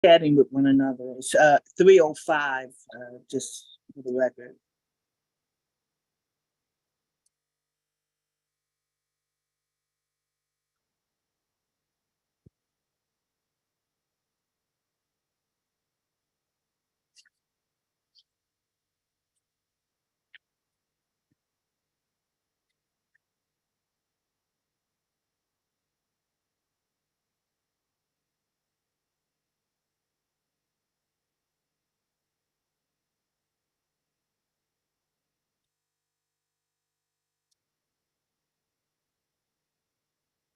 chatting with one another. It's 3:05, just for the record.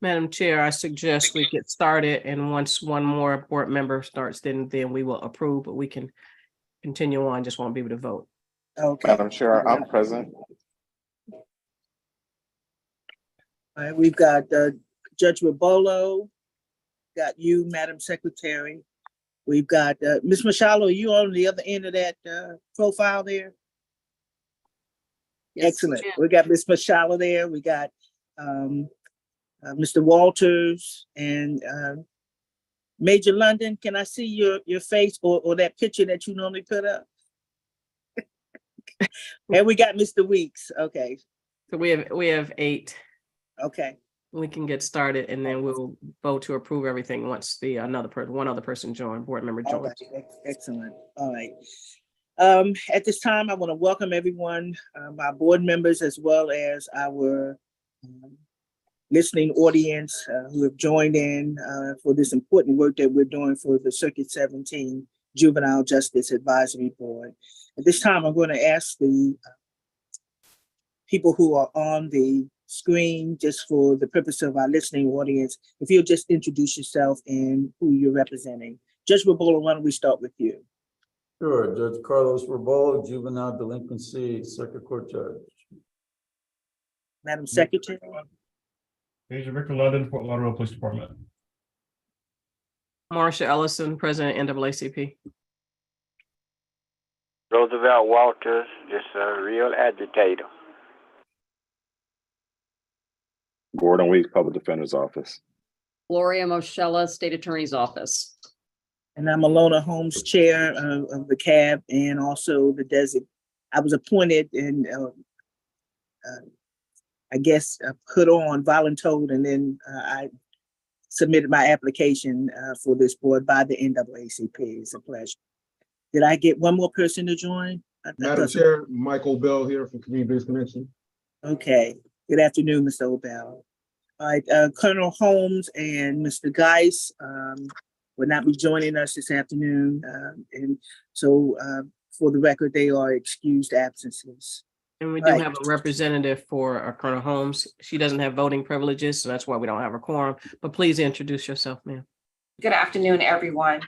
Madam Chair, I suggest we get started, and once one more board member starts, then we will approve, but we can continue on, just won't be able to vote. Okay. Madam Chair, I'm present. All right, we've got Judge Robolo, got you, Madam Secretary. We've got Ms. Machado, are you on the other end of that profile there? Yes, excellent. We got Ms. Machado there. We got Mr. Walters and Major London. Can I see your face or that picture that you normally put up? And we got Mr. Weeks. Okay. So we have 8. Okay. We can get started, and then we'll vote to approve everything once one other person board member joins. Right. Excellent. All right. At this time, I want to welcome everyone, my board members, as well as our listening audience who have joined in for this important work that we're doing for the C17 Juvenile Justice Advisory Board. At this time, I'm going to ask the people who are on the screen, just for the purpose of our listening audience, if you'll just introduce yourself and who you're representing. Judge Robolo, why don't we start with you? Sure, Judge Carlos Robolo, Juvenile Delinquency Circuit Court Judge. Madam Secretary. Agent Victor London, Fort Lauderdale Police Department. Marsha Ellison, President, NAACP. Roosevelt Walters, just a real agitator. Gordon Weeks, Public Defender's Office. Gloria Moschella, State Attorney's Office. And I'm Alona Holmes, Chair of the CAB, and also the designate. I was appointed and I guess put on, voluntold, and then I submitted my application for this board by the NAACP. It's a pleasure. Did I get one more person to join? Madam Chair, Michael Bell here from Community-Based Connection. Okay. Good afternoon, Mr. Obel. All right, Colonel Holmes and Mr. Geis will not be joining us this afternoon. And so for the record, they are excused absences. And we do have a representative for Colonel Holmes. She doesn't have voting privileges, so that's why we don't have a quorum. But please introduce yourself, ma'am. Good afternoon, everyone.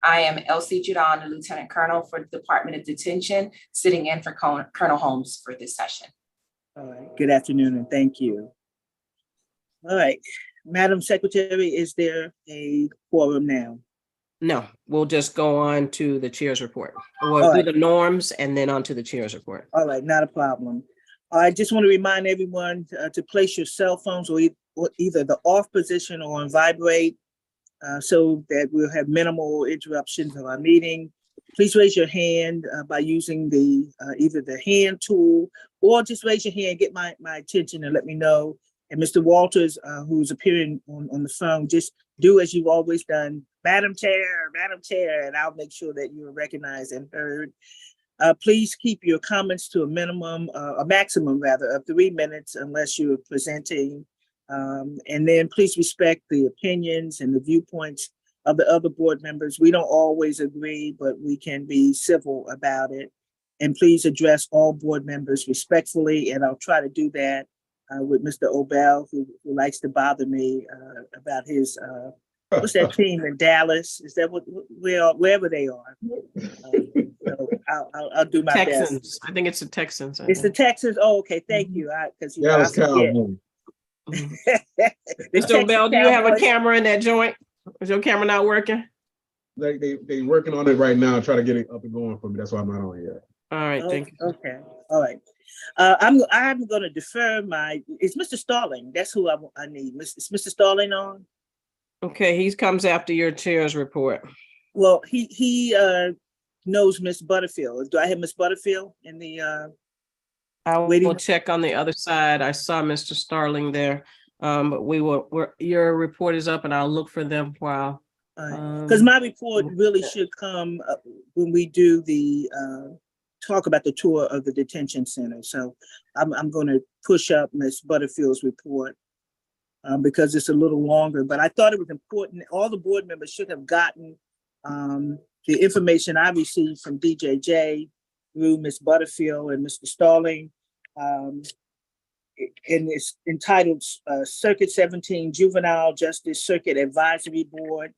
I am Elsie Judon, the Lieutenant Colonel for the Department of Detention, sitting in for Colonel Holmes for this session. All right, good afternoon and thank you. All right, Madam Secretary, is there a quorum now? No, we'll just go on to the chair's report. We'll do the norms and then on to the chair's report. All right, not a problem. I just want to remind everyone to place your cell phones or either the off position or on vibrate so that we'll have minimal interruptions of our meeting. Please raise your hand by using the either the hand tool or just raise your hand, get my attention and let me know. And Mr. Walters, who's appearing on the phone, just do as you've always done. Madam Chair, and I'll make sure that you are recognized and heard. Please keep your comments to a maximum rather, of 3 minutes unless you're presenting. And then please respect the opinions and the viewpoints of the other board members. We don't always agree, but we can be civil about it. And please address all board members respectfully, and I'll try to do that with Mr. Obel, who likes to bother me about his, what's that team in Dallas? Is that wherever they are? So I'll do my Texans. best. I think it's the Texans. It's the Texans. Oh, okay. Thank you. Because Dallas Cowboys. Mr. Obel, do you have a camera in that joint? Is your camera not working? They working on it right now, try to get it up and going for me. That's why I'm not on yet. All right, thank you. Okay, all right. I'm going to defer it's Mr. Starling. That's who I need. Is Mr. Starling on? Okay, he comes after your chair's report. Well, he knows Miss Butterfield. Do I have Miss Butterfield in the, I Waiting- will check on the other side. I saw Mr. Starling there. But your report is up and I'll look for them while. because my report really should come when we do the, talk about the tour of the detention center. So I'm going to push up Miss Butterfield's report because it's a little longer, but I thought it was important. All the board members should have gotten the information I received from DJJ through Miss Butterfield and Mr. Starling. And it's entitled Circuit 17 Juvenile Justice Circuit Advisory Board.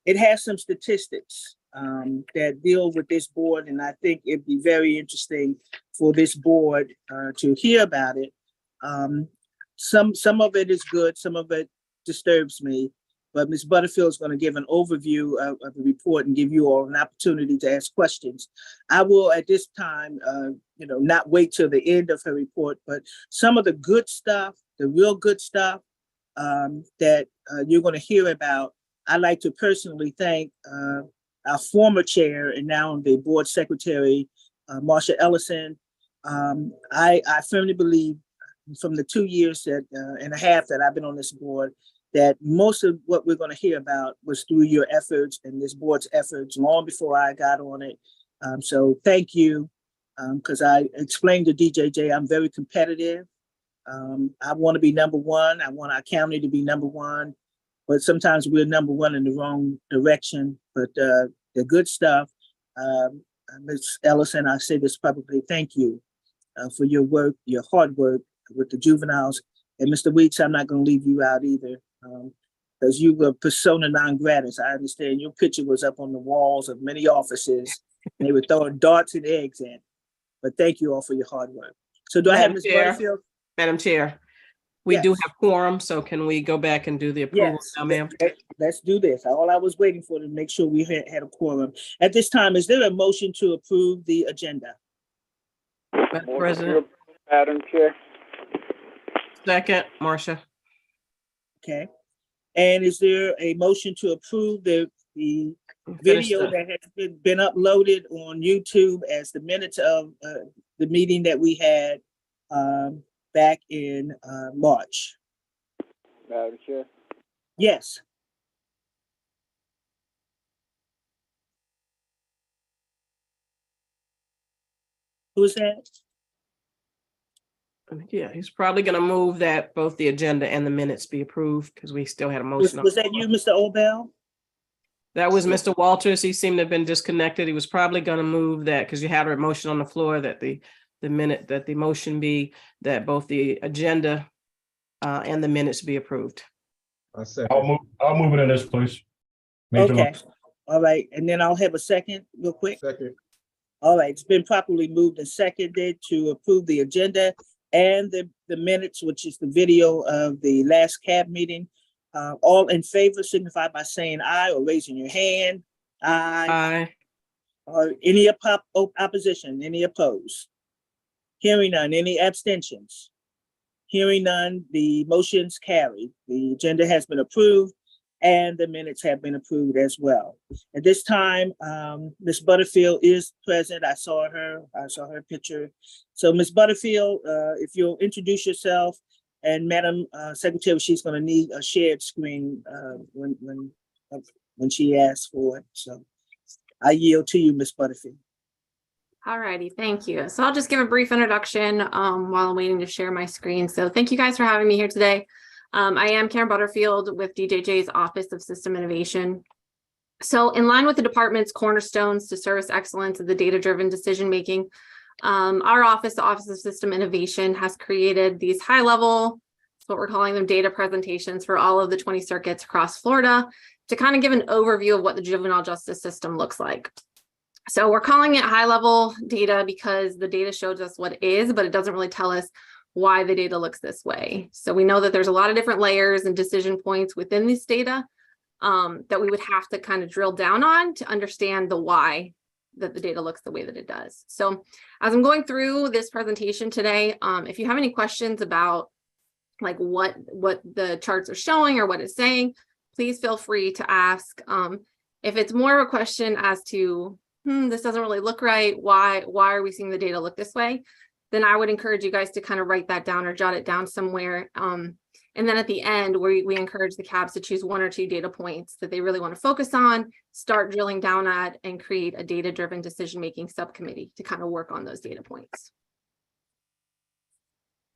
It has some statistics that deal with this board, and I think it'd be very interesting for this board to hear about it. Some of it is good, some of it disturbs me, but Ms. Butterfield is going to give an overview of the report and give you all an opportunity to ask questions. I will at this time, not wait till the end of her report, but some of the good stuff, the real good stuff that you're going to hear about, I'd like to personally thank our former chair and now the board secretary, Marsha Ellison. I firmly believe from the 2 years and a half that I've been on this board, that most of what we're going to hear about was through your efforts and this board's efforts long before I got on it. So thank you, because I explained to DJJ I'm very competitive. I want to be number one. I want our county to be number one, but sometimes we're number one in the wrong direction. But the good stuff, Ms. Ellison, I say this publicly, thank you for your work, your hard work with the juveniles. And Mr. Weeks, I'm not going to leave you out either, because you were persona non grata. I understand your picture was up on the walls of many offices. They were throwing darts and eggs at. But thank you all for your hard work. So do I have Ms. Butterfield? Madam Chair, we do Yes. have quorum, so can we go back and do the approval Yes, now, ma'am? let's do this. All I was waiting for to make sure we had a quorum. At this time, is there a motion to approve the agenda? Madam President, Madam Chair. second, Marcia. Okay. And is there a motion to approve the Finish video the- that has been uploaded on YouTube as the minutes of the meeting that we had back in March? Madam Chair. Yes. Who's that? Yeah, he's probably gonna move that both the agenda and the minutes be approved because we still had a Was motion. on was the that you, floor. Mr. Obel? That was Mr. Walters. He seemed to have been disconnected. He was probably gonna move that because you had a motion on the floor that the motion be that both the agenda and the minutes be approved. I said, I'll move it in this place. Major Okay. Lux. All right. And then I'll have a second real quick. second, All right, it's been properly moved and seconded to approve the agenda and the minutes, which is the video of the last CAB meeting. All in favor signify by saying aye or raising your hand. Aye. Aye. Or any opposition, any opposed? Hearing none, any abstentions? Hearing none, the motion's carried. The agenda has been approved and the minutes have been approved as well. At this time, Ms. Butterfield is present. I saw her picture. So Ms. Butterfield, if you'll introduce yourself, and Madam Secretary, she's gonna need a shared screen when she asks for it. So I yield to you, Ms. Butterfield. All righty, thank you. So I'll just give a brief introduction while I'm waiting to share my screen. So thank you guys for having me here today. I am Karen Butterfield with DJJ's Office of System Innovation. So in line with the department's cornerstones to service excellence of the data-driven decision-making, our office, the Office of System Innovation, has created these high-level, what we're calling them, data presentations for all of the 20 circuits across Florida to kind of give an overview of what the juvenile justice system looks like. So we're calling it high-level data because the data shows us what is, but it doesn't really tell us why the data looks this way. So we know that there's a lot of different layers and decision points within this data that we would have to kind of drill down on to understand the why that the data looks the way that it does. So as I'm going through this presentation today, if you have any questions about like what the charts are showing or what it's saying, please feel free to ask. If it's more of a question as to, this doesn't really look right, why are we seeing the data look this way? Then I would encourage you guys to kind of write that down or jot it down somewhere. And then at the end, we encourage the cabs to choose 1 or 2 data points that they really want to focus on, start drilling down at, and create a data-driven decision-making subcommittee to kind of work on those data points.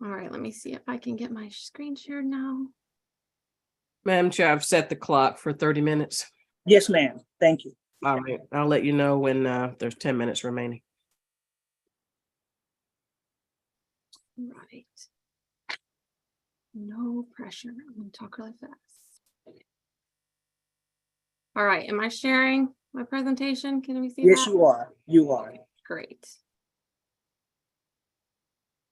All right, let me see if I can get my screen shared now. Madam Chair, I've set the clock for 30 minutes. Yes, ma'am. Thank you. All right, I'll let you know when there's 10 minutes remaining. Right. No pressure. I'm going to talk really fast. All right, am I sharing my presentation? Can we see that? Yes, you are. You are. Great.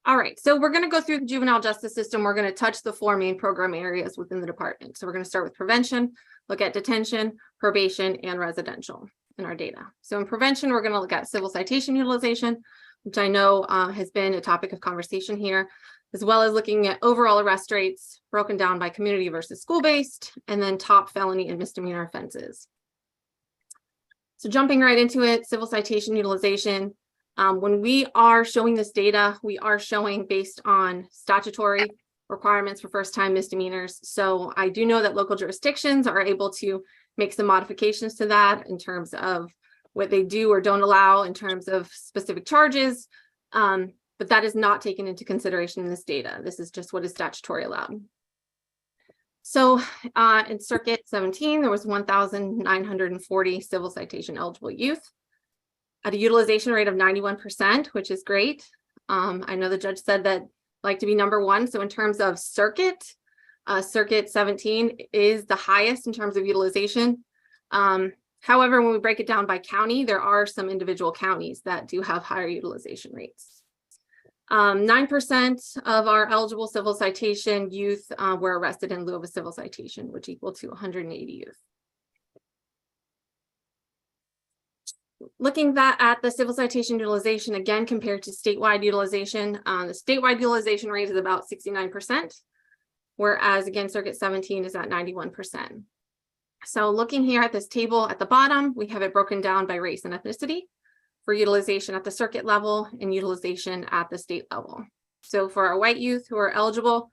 All right, so we're going to go through the juvenile justice system. We're going to touch the 4 main program areas within the department. So we're going to start with prevention, look at detention, probation, and residential in our data. So in prevention, we're going to look at civil citation utilization, which I know has been a topic of conversation here, as well as looking at overall arrest rates broken down by community versus school-based, and then top felony and misdemeanor offenses. So jumping right into it, civil citation utilization. When we are showing this data, we are showing based on statutory requirements for first-time misdemeanors. So I do know that local jurisdictions are able to make some modifications to that in terms of what they do or don't allow in terms of specific charges. But that is not taken into consideration in this data. This is just what is statutory allowed. So in Circuit 17, there was 1,940 civil citation eligible youth at a utilization rate of 91%, which is great. I know the judge said that I'd like to be #1. So in terms of circuit, Circuit 17 is the highest in terms of utilization. However, when we break it down by county, there are some individual counties that do have higher utilization rates. 9% of our eligible civil citation youth were arrested in lieu of a civil citation, which equal to 180 youth. Looking at the civil citation utilization, again, compared to statewide utilization, the statewide utilization rate is about 69%, whereas again, Circuit 17 is at 91%. So looking here at this table at the bottom, we have it broken down by race and ethnicity for utilization at the circuit level and utilization at the state level. So for our white youth who are eligible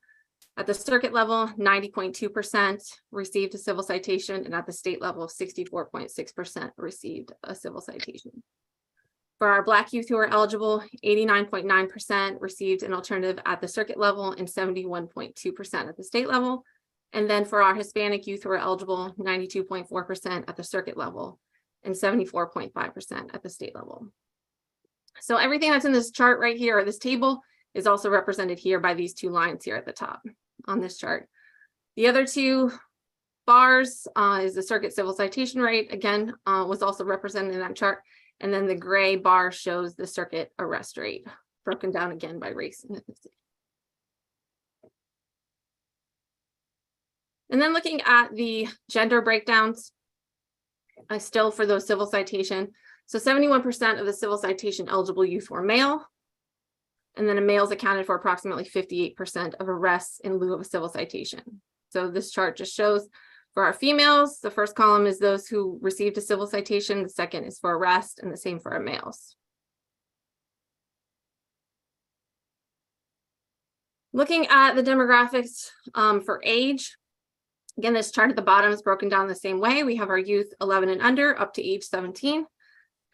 at the circuit level, 90.2% received a civil citation, and at the state level, 64.6% received a civil citation. For our Black youth who are eligible, 89.9% received an alternative at the circuit level and 71.2% at the state level. And then for our Hispanic youth who are eligible, 92.4% at the circuit level and 74.5% at the state level. So everything that's in this chart right here, or this table, is also represented here by these 2 lines here at the top on this chart. The other 2 bars is the circuit civil citation rate, again, was also represented in that chart. And then the gray bar shows the circuit arrest rate, broken down again by race and ethnicity. And then looking at the gender breakdowns, still for those civil citation. So 71% of the civil citation eligible youth were male. And then males accounted for approximately 58% of arrests in lieu of a civil citation. So this chart just shows for our females, the first column is those who received a civil citation, the second is for arrest, and the same for our males. Looking at the demographics for age, again, this chart at the bottom is broken down the same way. We have our youth 11 and under up to age 17.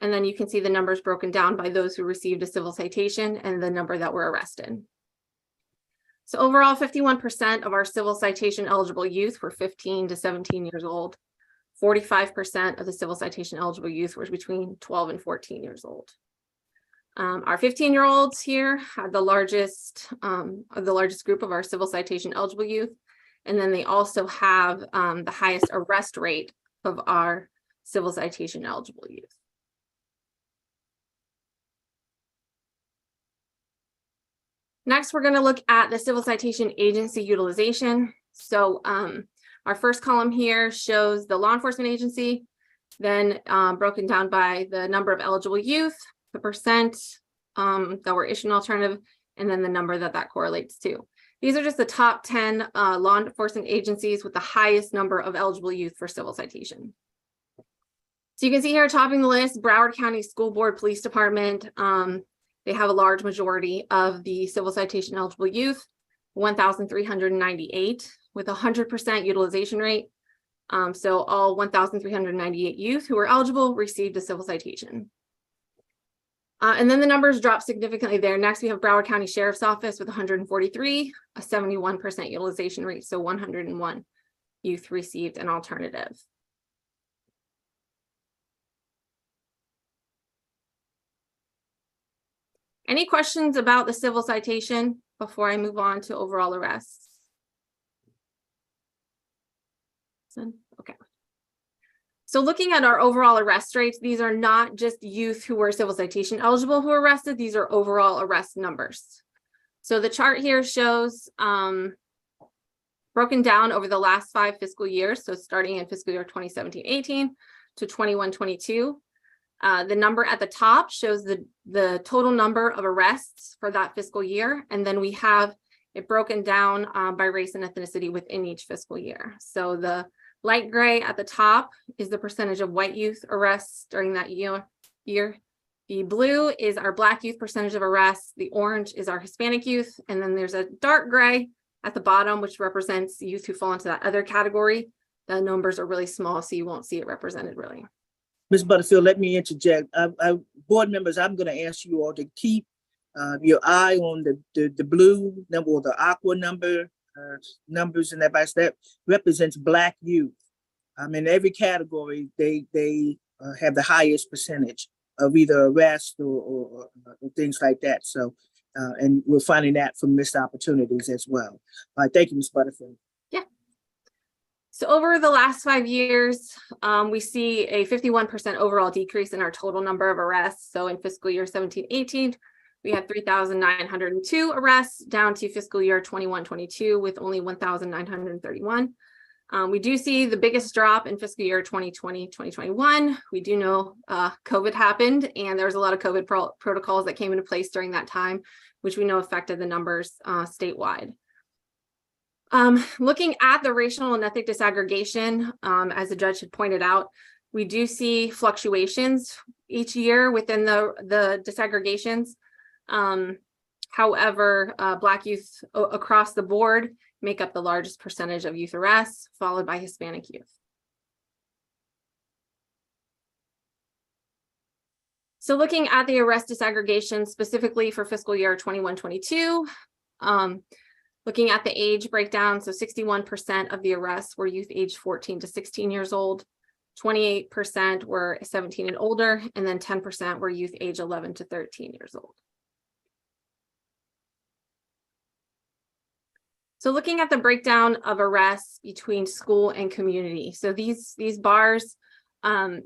And then you can see the numbers broken down by those who received a civil citation and the number that were arrested. So overall, 51% of our civil citation eligible youth were 15 to 17 years old. 45% of the civil citation eligible youth were between 12 and 14 years old. Our 15-year-olds here had the largest group of our civil citation eligible youth. And then they also have the highest arrest rate of our civil citation eligible youth. Next, we're going to look at the civil citation agency utilization. So our first column here shows the law enforcement agency, then broken down by the number of eligible youth, the percent that were issued an alternative, and then the number that correlates to. These are just the top 10 law enforcement agencies with the highest number of eligible youth for civil citation. So you can see here topping the list, Broward County School Board Police Department. They have a large majority of the civil citation eligible youth, 1,398 with 100% utilization rate. So all 1,398 youth who were eligible received a civil citation. And then the numbers drop significantly there. Next, we have Broward County Sheriff's Office with 143, a 71% utilization rate. So 101 youth received an alternative. Any questions about the civil citation before I move on to overall arrests? Okay. So looking at our overall arrest rates, these are not just youth who were civil citation eligible who were arrested, these are overall arrest numbers. So the chart here shows broken down over the last 5 fiscal years. So starting in fiscal year 2017-18 to 21-22. The number at the top shows the total number of arrests for that fiscal year. And then we have it broken down by race and ethnicity within each fiscal year. So the light gray at the top is the percentage of white youth arrests during that year. The blue is our Black youth percentage of arrests. The orange is our Hispanic youth. And then there's a dark gray at the bottom, which represents youth who fall into that other category. The numbers are really small, so you won't see it represented really. Ms. Butterfield, let me interject. Board members, I'm going to ask you all to keep your eye on the blue number or the aqua number, numbers and that represents Black youth. In every category, they have the highest percentage of either arrest or things like that. So, and we're finding that from missed opportunities as well. All right, thank you, Ms. Butterfield. So over the last 5 years, we see a 51% overall decrease in our total number of arrests. So in fiscal year 17-18, we had 3,902 arrests down to fiscal year 21-22 with only 1,931. We do see the biggest drop in fiscal year 2020-2021. We do know COVID happened and there was a lot of COVID protocols that came into place during that time, which we know affected the numbers statewide. Looking at the racial and ethnic disaggregation, as the judge had pointed out, we do see fluctuations each year within the disaggregations. However, Black youth across the board make up the largest percentage of youth arrests, followed by Hispanic youth. So looking at the arrest disaggregation specifically for fiscal year 21-22, looking at the age breakdown, so 61% of the arrests were youth aged 14 to 16 years old, 28% were 17 and older, and then 10% were youth age 11 to 13 years old. So looking at the breakdown of arrests between school and community. So these bars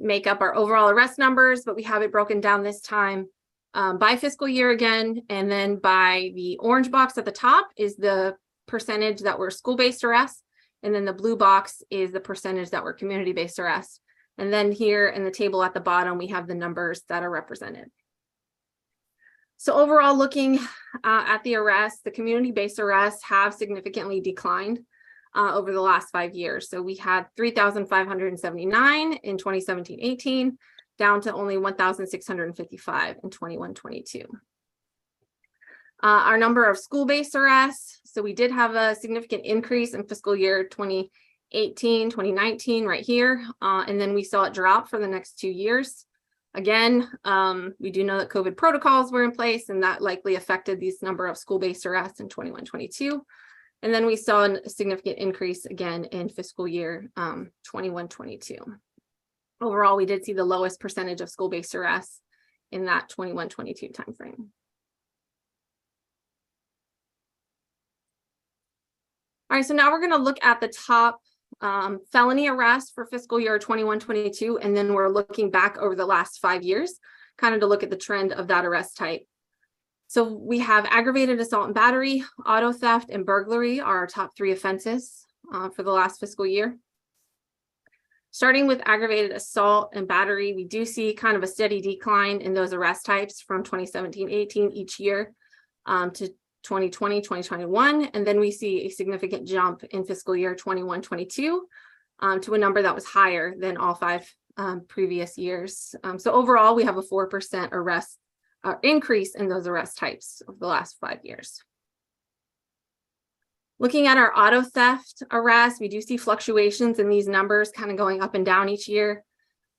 make up our overall arrest numbers, but we have it broken down this time by fiscal year again, and then by the orange box at the top is the percentage that were school-based arrests, and then the blue box is the percentage that were community-based arrests. And then here in the table at the bottom, we have the numbers that are represented. So overall, looking at the arrests, the community-based arrests have significantly declined over the last 5 years. So we had 3,579 in 2017-18, down to only 1,655 in 21-22. Our number of school-based arrests, so we did have a significant increase in fiscal year 2018, 2019 right here, and then we saw it drop for the next 2 years. Again, we do know that COVID protocols were in place and that likely affected these number of school-based arrests in 21-22. And then we saw a significant increase again in fiscal year 21-22. Overall, we did see the lowest percentage of school-based arrests in that 21-22 timeframe. All right, so now we're going to look at the top felony arrests for fiscal year 21-22, and then we're looking back over the last 5 years, kind of to look at the trend of that arrest type. So we have aggravated assault and battery, auto theft, and burglary are our top 3 offenses for the last fiscal year. Starting with aggravated assault and battery, we do see kind of a steady decline in those arrest types from 2017-18 each year to 2020, 2021, and then we see a significant jump in fiscal year 21-22 to a number that was higher than all 5 previous years. So overall, we have a 4% arrest increase in those arrest types over the last 5 years. Looking at our auto theft arrests, we do see fluctuations in these numbers kind of going up and down each year.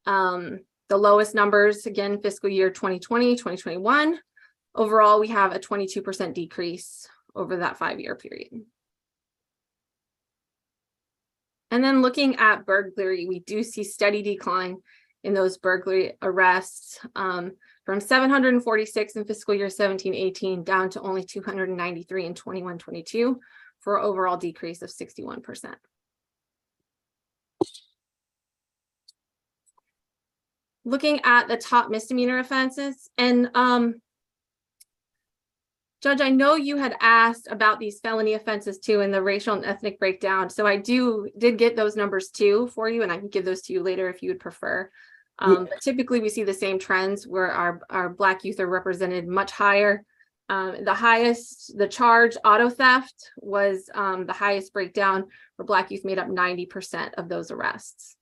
The lowest numbers, again, fiscal year 2020, 2021. Overall, we have a 22% decrease over that 5-year period. And then looking at burglary, we do see steady decline in those burglary arrests from 746 in fiscal year 17-18 down to only 293 in 21-22 for an overall decrease of 61%. Looking at the top misdemeanor offenses, and Judge, I know you had asked about these felony offenses too and the racial and ethnic breakdown. So I did get those numbers too for you, and I can give those to you later if you would prefer. But typically we see the same trends where our Black youth are represented much higher. The charge auto theft was the highest breakdown, where Black youth made up 90% of those arrests.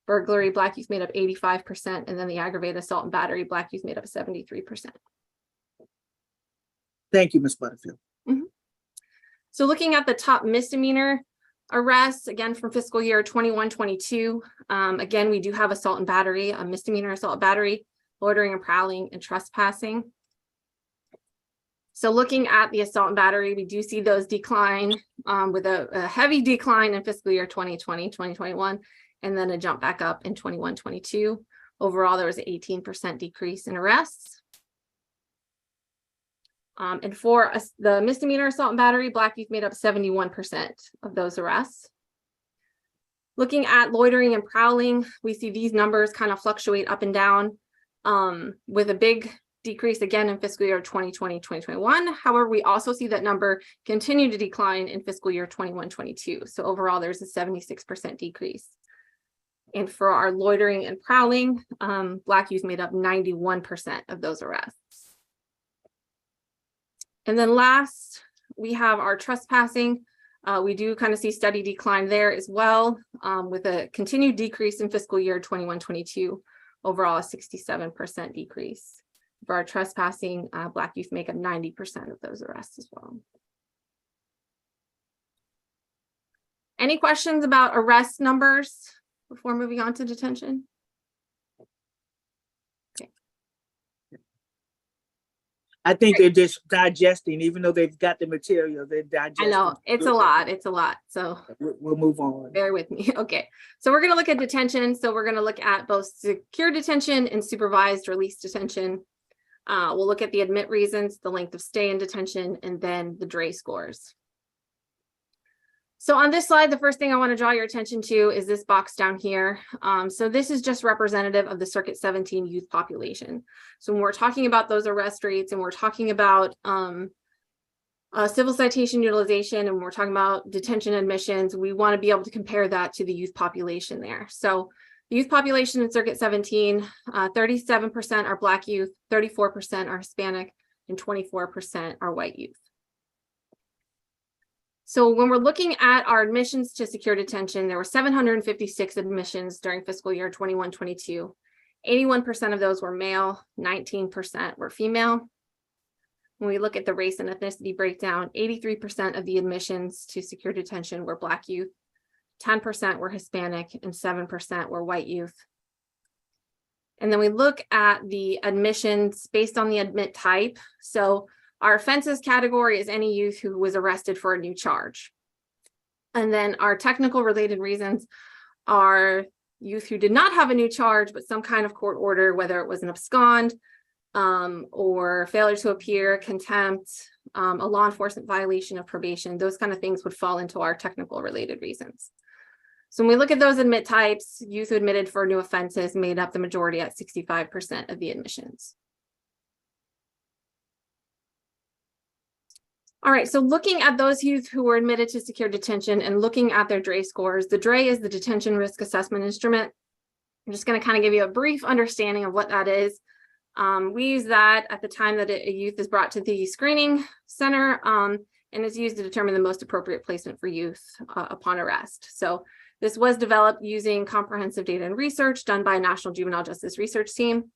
Burglary, Black youth made up 85%, and then the aggravated assault and battery, Black youth made up 73%. Thank you, Ms. Butterfield. So looking at the top misdemeanor arrests, again, from fiscal year 21-22, again, we do have assault and battery, a misdemeanor assault battery, loitering and prowling, and trespassing. So looking at the assault and battery, we do see those decline with a heavy decline in fiscal year 2020, 2021, and then a jump back up in 21-22. Overall, there was an 18% decrease in arrests. And for the misdemeanor assault and battery, Black youth made up 71% of those arrests. Looking at loitering and prowling, we see these numbers kind of fluctuate up and down with a big decrease again in fiscal year 2020, 2021. However, we also see that number continue to decline in fiscal year 21-22. So overall, there's a 76% decrease. And for our loitering and prowling, Black youth made up 91% of those arrests. And then last, we have our trespassing. We do kind of see steady decline there as well, with a continued decrease in fiscal year 21-22, overall a 67% decrease. For our trespassing, Black youth make up 90% of those arrests as well. Any questions about arrest numbers before moving on to detention? I think they're just digesting, even though they've got the material, they're digesting. I know, it's a lot. So we'll move on. Bear with me. Okay, so we're going to look at detention. So we're going to look at both secure detention and supervised release detention. We'll look at the admit reasons, the length of stay in detention, and then the DRE scores. So on this slide, the first thing I want to draw your attention to is this box down here. So this is just representative of the Circuit 17 youth population. So when we're talking about those arrest rates and we're talking about civil citation utilization and we're talking about detention admissions, we want to be able to compare that to the youth population there. So the youth population in Circuit 17, 37% are Black youth, 34% are Hispanic, and 24% are white youth. So when we're looking at our admissions to secure detention, there were 756 admissions during fiscal year 21-22. 81% of those were male, 19% were female. When we look at the race and ethnicity breakdown, 83% of the admissions to secure detention were Black youth, 10% were Hispanic, and 7% were white youth. And then we look at the admissions based on the admit type. So our offenses category is any youth who was arrested for a new charge. And then our technical related reasons are youth who did not have a new charge, but some kind of court order, whether it was an abscond or failure to appear, contempt, a law enforcement violation of probation. Those kind of things would fall into our technical related reasons. So when we look at those admit types, youth who admitted for new offenses made up the majority at 65% of the admissions. All right, so looking at those youth who were admitted to secure detention and looking at their DRE scores, the DRE is the Detention Risk Assessment Instrument. I'm just going to kind of give you a brief understanding of what that is. We use that at the time that a youth is brought to the screening center and is used to determine the most appropriate placement for youth upon arrest. So This was developed using comprehensive data and research done by a National Juvenile Justice Research Team.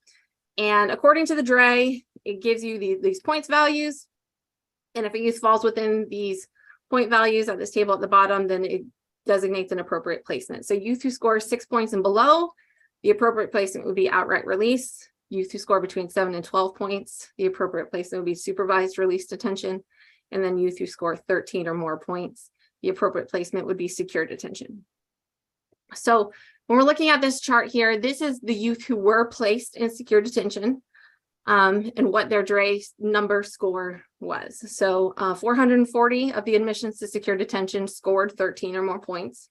And according to the DRE, it gives you these points values. And if a youth falls within these point values at this table at the bottom, then it designates an appropriate placement. So youth who score 6 points and below, the appropriate placement would be outright release. Youth who score between 7 and 12 points, the appropriate placement would be supervised release detention. And then youth who score 13 or more points, the appropriate placement would be secure detention. So when we're looking at this chart here, this is the youth who were placed in secure detention and what their DRE number score was. So 440 of the admissions to secure detention scored 13 or more points.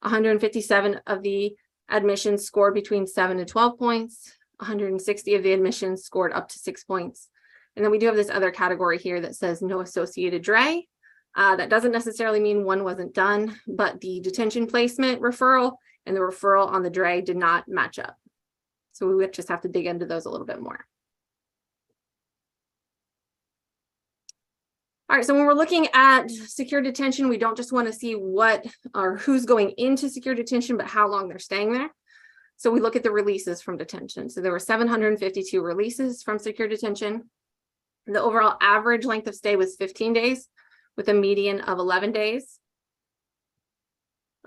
157 of the admissions scored between 7 and 12 points. 160 of the admissions scored up to 6 points. And then we do have this other category here that says no associated DRE. That doesn't necessarily mean one wasn't done, but the detention placement referral and the referral on the DRE did not match up. So we would just have to dig into those a little bit more. All right, so when we're looking at secure detention, we don't just want to see what or who's going into secure detention, but how long they're staying there. So we look at the releases from detention. So there were 752 releases from secure detention. The overall average length of stay was 15 days with a median of 11 days.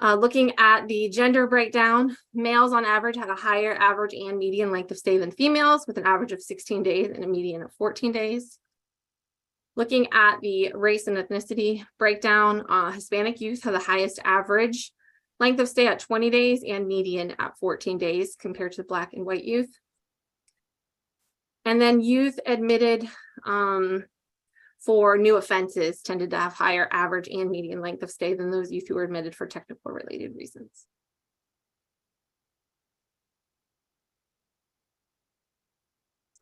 Looking at the gender breakdown, males on average had a higher average and median length of stay than females with an average of 16 days and a median of 14 days. Looking at the race and ethnicity breakdown, Hispanic youth had the highest average length of stay at 20 days and median at 14 days compared to Black and white youth. And then youth admitted for new offenses tended to have higher average and median length of stay than those youth who were admitted for technical related reasons.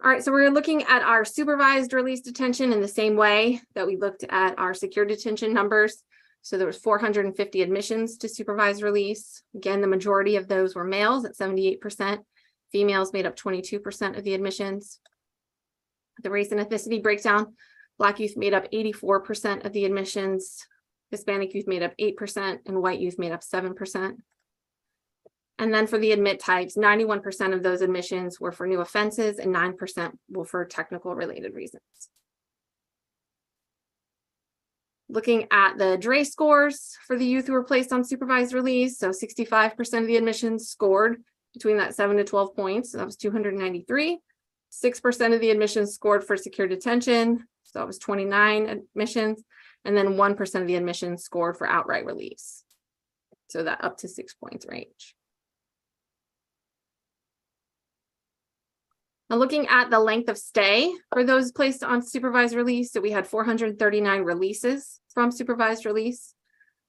All right, so we're looking at our supervised release detention in the same way that we looked at our secure detention numbers. So there was 450 admissions to supervised release. Again, the majority of those were males at 78%. Females made up 22% of the admissions. The race and ethnicity breakdown, Black youth made up 84% of the admissions. Hispanic youth made up 8% and white youth made up 7%. And then for the admit types, 91% of those admissions were for new offenses and 9% were for technical related reasons. Looking at the DRE scores for the youth who were placed on supervised release, so 65% of the admissions scored between that 7 to 12 points, so that was 293. 6% of the admissions scored for secure detention, so that was 29 admissions, and then 1% of the admissions scored for outright release, so that up to 6 points range. Now looking at the length of stay for those placed on supervised release, so we had 439 releases from supervised release.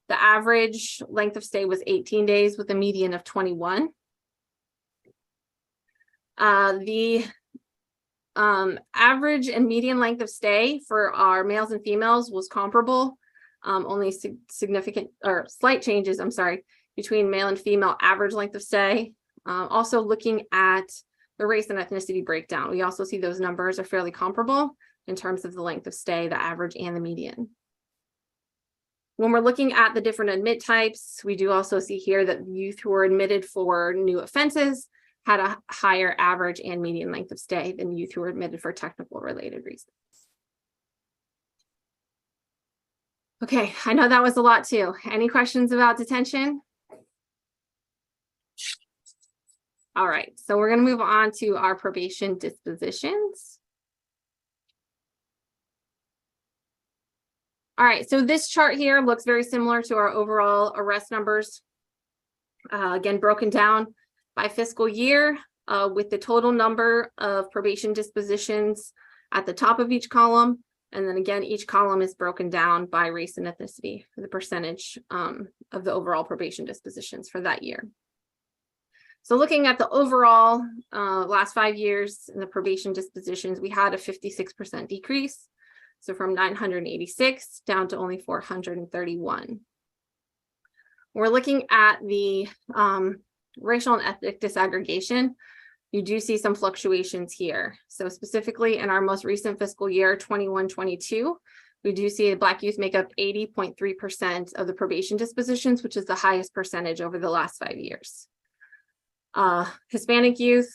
The average length of stay was 18 days with a median of 21. The average and median length of stay for our males and females was comparable, only significant or slight changes, between male and female average length of stay. Also looking at the race and ethnicity breakdown, we also see those numbers are fairly comparable in terms of the length of stay, the average and the median. When we're looking at the different admit types, we do also see here that youth who were admitted for new offenses had a higher average and median length of stay than youth who were admitted for technical related reasons. Okay, I know that was a lot too. Any questions about detention? All right, so we're going to move on to our probation dispositions. All right, so this chart here looks very similar to our overall arrest numbers. Again, broken down by fiscal year with the total number of probation dispositions at the top of each column. And then again, each column is broken down by race and ethnicity for the percentage of the overall probation dispositions for that year. So looking at the overall last 5 years in the probation dispositions, we had a 56% decrease. So from 986 down to only 431. We're looking at the racial and ethnic disaggregation. You do see some fluctuations here. So specifically in our most recent fiscal year, 21-22, We do see Black youth make up 80.3% of the probation dispositions, which is the highest percentage over the last 5 years. Hispanic youth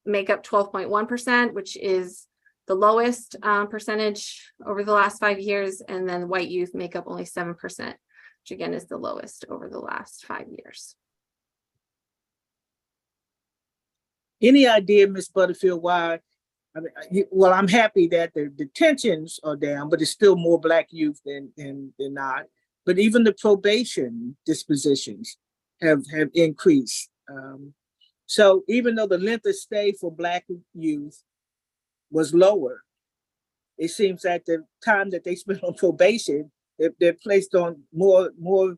make up 12.1%, which is the lowest percentage over the last 5 years. And then white youth make up only 7%, which again is the lowest over the last 5 years. Any idea, Ms. Butterfield, why? I mean, well, I'm happy that the detentions are down, but it's still more Black youth than not. But even the probation dispositions have increased. So even though the length of stay for Black youth was lower, it seems that the time that they spend on probation, they're placed on more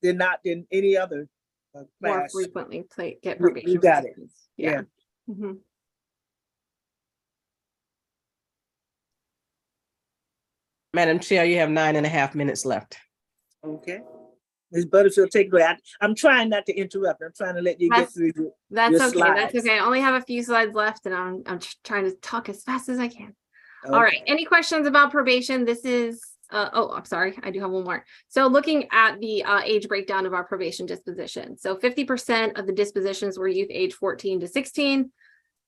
than not than any other More class. frequently get probation. You got it. sentences. Yeah. Mhm. Madam Chair, you have 9.5 minutes left. Okay. Ms. Butterfield, take it away. I'm trying not to interrupt. I'm trying to let you get through your That's your okay. That's slides. okay. I only have a few slides left and I'm just trying to talk as fast as I can. All Okay. right. Any questions about probation? This is, oh, I'm sorry. I do have one more. So looking at the age breakdown of our probation disposition. So 50% of the dispositions were youth age 14 to 16.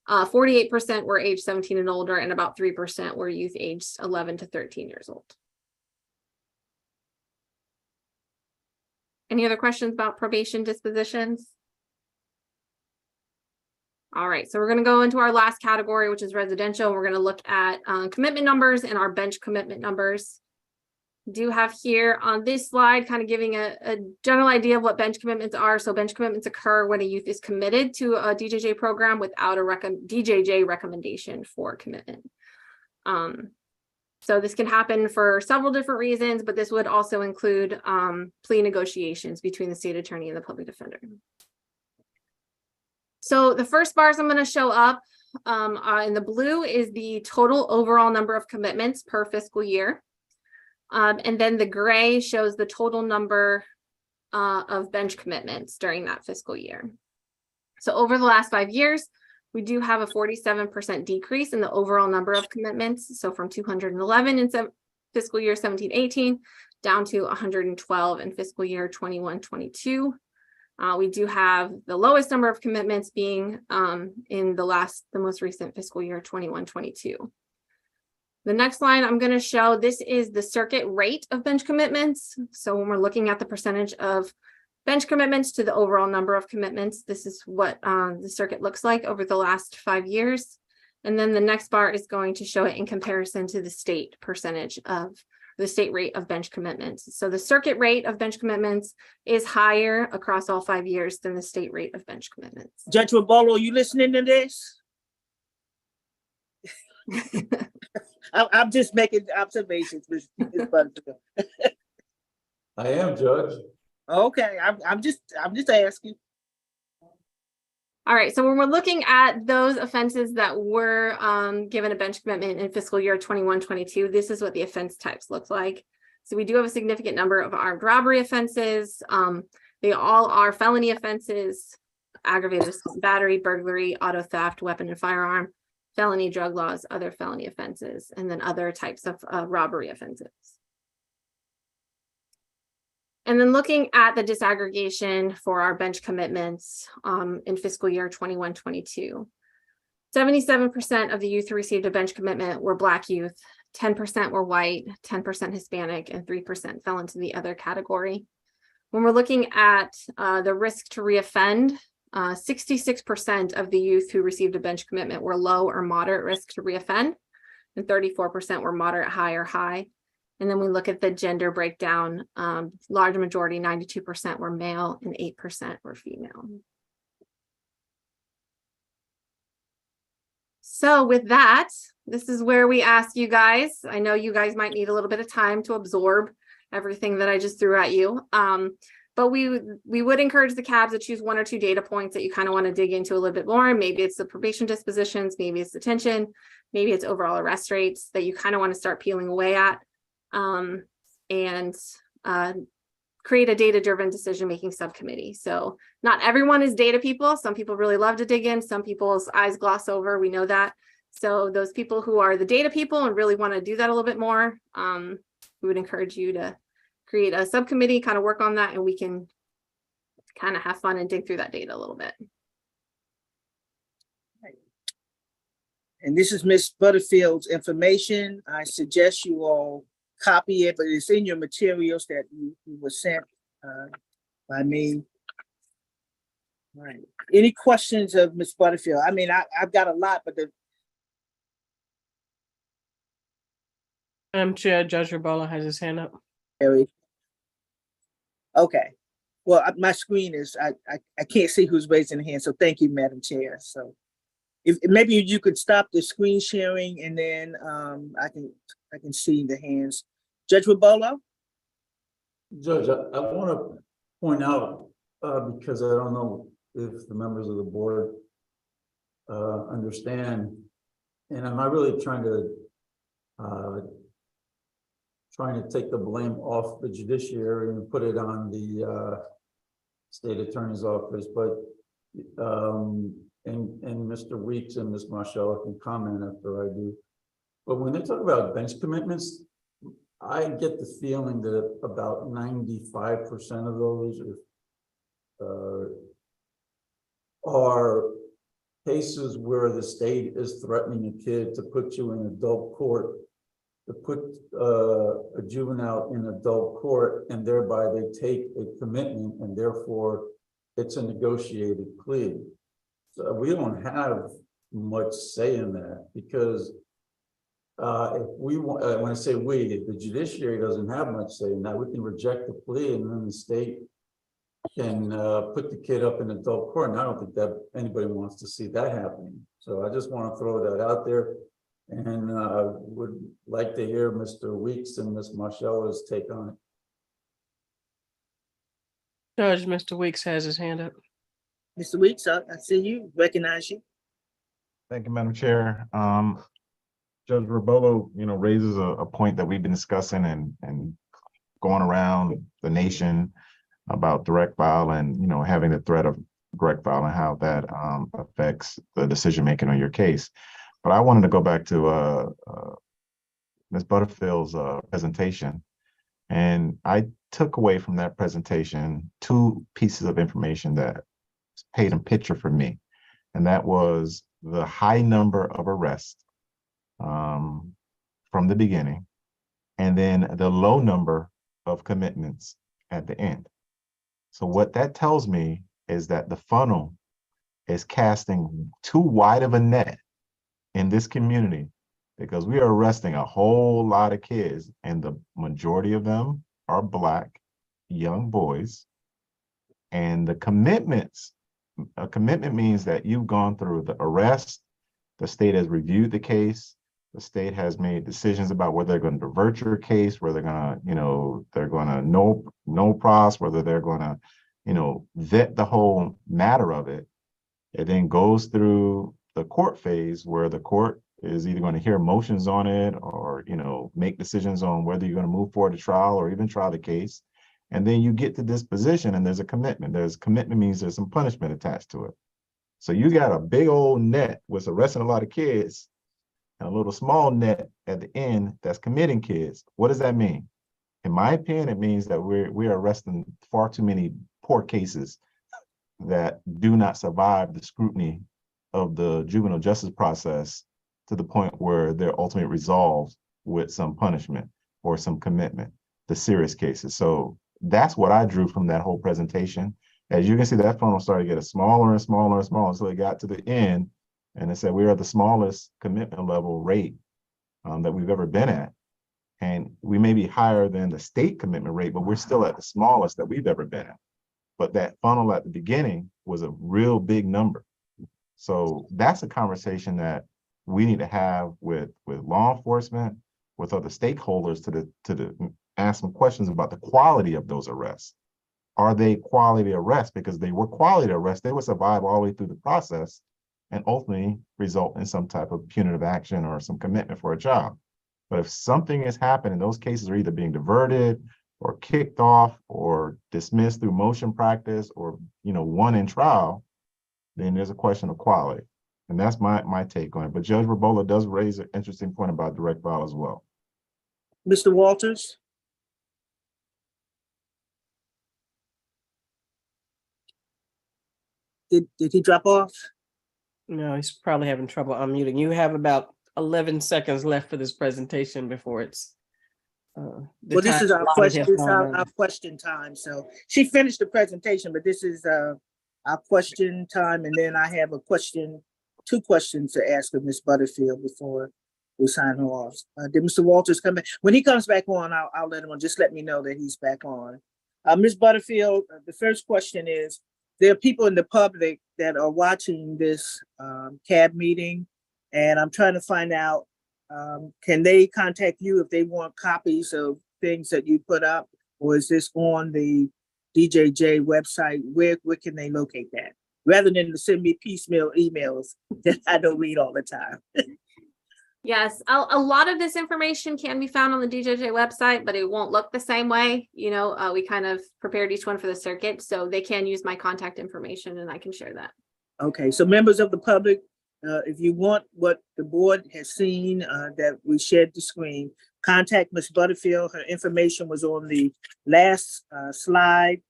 48% were age 17 and older, and about 3% were youth aged 11 to 13 years old. Any other questions about probation dispositions? All right, so we're going to go into our last category, which is residential. We're going to look at commitment numbers and our bench commitment numbers. Do have here on this slide kind of giving a general idea of what bench commitments are. So bench commitments occur when a youth is committed to a DJJ program without a DJJ recommendation for commitment. So this can happen for several different reasons, but this would also include plea negotiations between the state attorney and the public defender. So the first bars I'm going to show up in the blue is the total overall number of commitments per fiscal year. And then the gray shows the total number of bench commitments during that fiscal year. So over the last 5 years, we do have a 47% decrease in the overall number of commitments. So from 211 in fiscal year 17-18 down to 112 in fiscal year 21-22. We do have the lowest number of commitments being in the most recent fiscal year 21-22. The next line I'm going to show, this is the circuit rate of bench commitments. So when we're looking at the percentage of bench commitments to the overall number of commitments, this is what the circuit looks like over the last 5 years. And then the next bar is going to show it in comparison to the state percentage of the state rate of bench commitments. So the circuit rate of bench commitments is higher across all 5 years than the state rate of bench commitments. Judge Robolo, are you listening to this? I'm just making observations, Ms. Butterfield. I am, Judge. Okay, I'm just asking. All right, so when we're looking at those offenses that were given a bench commitment in fiscal year 21-22, this is what the offense types look like. So we do have a significant number of armed robbery offenses. They all are felony offenses: aggravated assault, battery, burglary, auto theft, weapon and firearm, felony drug laws, other felony offenses, and then other types of robbery offenses. And then looking at the disaggregation for our bench commitments in fiscal year 21-22, 77% of the youth who received a bench commitment were Black youth, 10% were white, 10% Hispanic, and 3% fell into the other category. When we're looking at the risk to reoffend, 66% of the youth who received a bench commitment were low or moderate risk to reoffend, and 34% were moderate, high, or high. And then we look at the gender breakdown, large majority, 92% were male and 8% were female. So with that, this is where we ask you guys, I know you guys might need a little bit of time to absorb everything that I just threw at you. But we would encourage the cabs to choose 1 or 2 data points that you kind of want to dig into a little bit more. Maybe it's the probation dispositions, maybe it's detention, maybe it's overall arrest rates that you kind of want to start peeling away at. And create a data-driven decision-making subcommittee. So not everyone is data people. Some people really love to dig in. Some people's eyes gloss over. We know that. So those people who are the data people and really want to do that a little bit more, we would encourage you to create a subcommittee, kind of work on that, and we can kind of have fun and dig through that data a little bit. And this is Ms. Butterfield's information. I suggest you all copy it, but it's in your materials that you were sent by me. All right. Any questions of Ms. Butterfield? I mean, I've got a lot, but Chair, Judge Rebola has his hand up. okay. Well, my screen is, I can't see who's raising the hand, so thank you, Madam Chair. So if maybe you could stop the screen sharing and then I can see the hands. Judge Rebola? Judge, I want to point out, because I don't know if the members of the board understand, and I'm not really trying to take the blame off the judiciary and put it on the state attorney's office, but and Mr. Weeks and Ms. Marshall can comment after I do. But when they talk about bench commitments, I get the feeling that about 95% of those are cases where the state is threatening a kid to put you in adult court, to put a juvenile in adult court, and thereby they take a commitment, and therefore it's a negotiated plea. So we don't have much say in that, because if we want, when I say we, if the judiciary doesn't have much say in that, we can reject the plea, and then the state can put the kid up in adult court. And I don't think that anybody wants to see that happening. So I just want to throw that out there, and would like to hear Mr. Weeks and Ms. Marcella's take on it. Judge, Mr. Weeks has his hand up. Mr. Weeks, I see you, recognize you. Thank you, Madam Chair. Judge Rebola, raises a point that we've been discussing and going around the nation about direct file and, having the threat of direct file and how that affects the decision-making on your case. But I wanted to go back to Ms. Butterfield's presentation. And I took away from that presentation two pieces of information that painted a picture for me. And that was the high number of arrests from the beginning, and then the low number of commitments at the end. So what that tells me is that the funnel is casting too wide of a net in this community, because we are arresting a whole lot of kids, and the majority of them are Black young boys. And the commitments, a commitment means that you've gone through the arrest, the state has reviewed the case, the state has made decisions about whether they're going to divert your case, whether they're going to, they're going to no pros, whether they're going to, vet the whole matter of it. It then goes through the court phase where the court is either going to hear motions on it or, make decisions on whether you're going to move forward to trial or even try the case. And then you get to disposition and there's a commitment. Commitment means there's some punishment attached to it. So you got a big old net with arresting a lot of kids and a little small net at the end that's committing kids. What does that mean? In my opinion, it means that we're arresting far too many poor cases that do not survive the scrutiny of the juvenile justice process to the point where they're ultimately resolved with some punishment or some commitment, the serious cases. So that's what I drew from that whole presentation. As you can see, that funnel started to get smaller and smaller and smaller until it got to the end. And it said we are the smallest commitment level rate that we've ever been at. And we may be higher than the state commitment rate, but we're still at the smallest that we've ever been at. But that funnel at the beginning was a real big number. So that's a conversation that we need to have with law enforcement, with other stakeholders to ask some questions about the quality of those arrests. Are they quality arrests? Because they were quality arrests, they would survive all the way through the process and ultimately result in some type of punitive action or some commitment for a child. But if something is happening, those cases are either being diverted or kicked off or dismissed through motion practice or won in trial, then there's a question of quality. And that's my take on it. But Judge Rebola does raise an interesting point about direct file as well. Mr. Walters? Did he drop off? No, he's probably having trouble unmuting. You have about 11 seconds left for this presentation before it's. Well, this is our question, our question time. So she finished the presentation, but this is our question time. And then I have two questions to ask of Ms. Butterfield before we sign her off. Did Mr. Walters come back? When he comes back on, I'll let him on. Just let me know that he's back on. Ms. Butterfield, the first question is, there are people in the public that are watching this CAB meeting, and I'm trying to find out, can they contact you if they want copies of things that you put up, or is this on the DJJ website? Where can they locate that? Rather than to send me piecemeal emails that I don't read all the time. Yes, a lot of this information can be found on the DJJ website, but it won't look the same way. You know, we kind of prepared each one for the circuit, so they can use my contact information and I can share that. Okay, so members of the public, if you want what the board has seen that we shared the screen, contact Ms. Butterfield. Her information was on the last slide.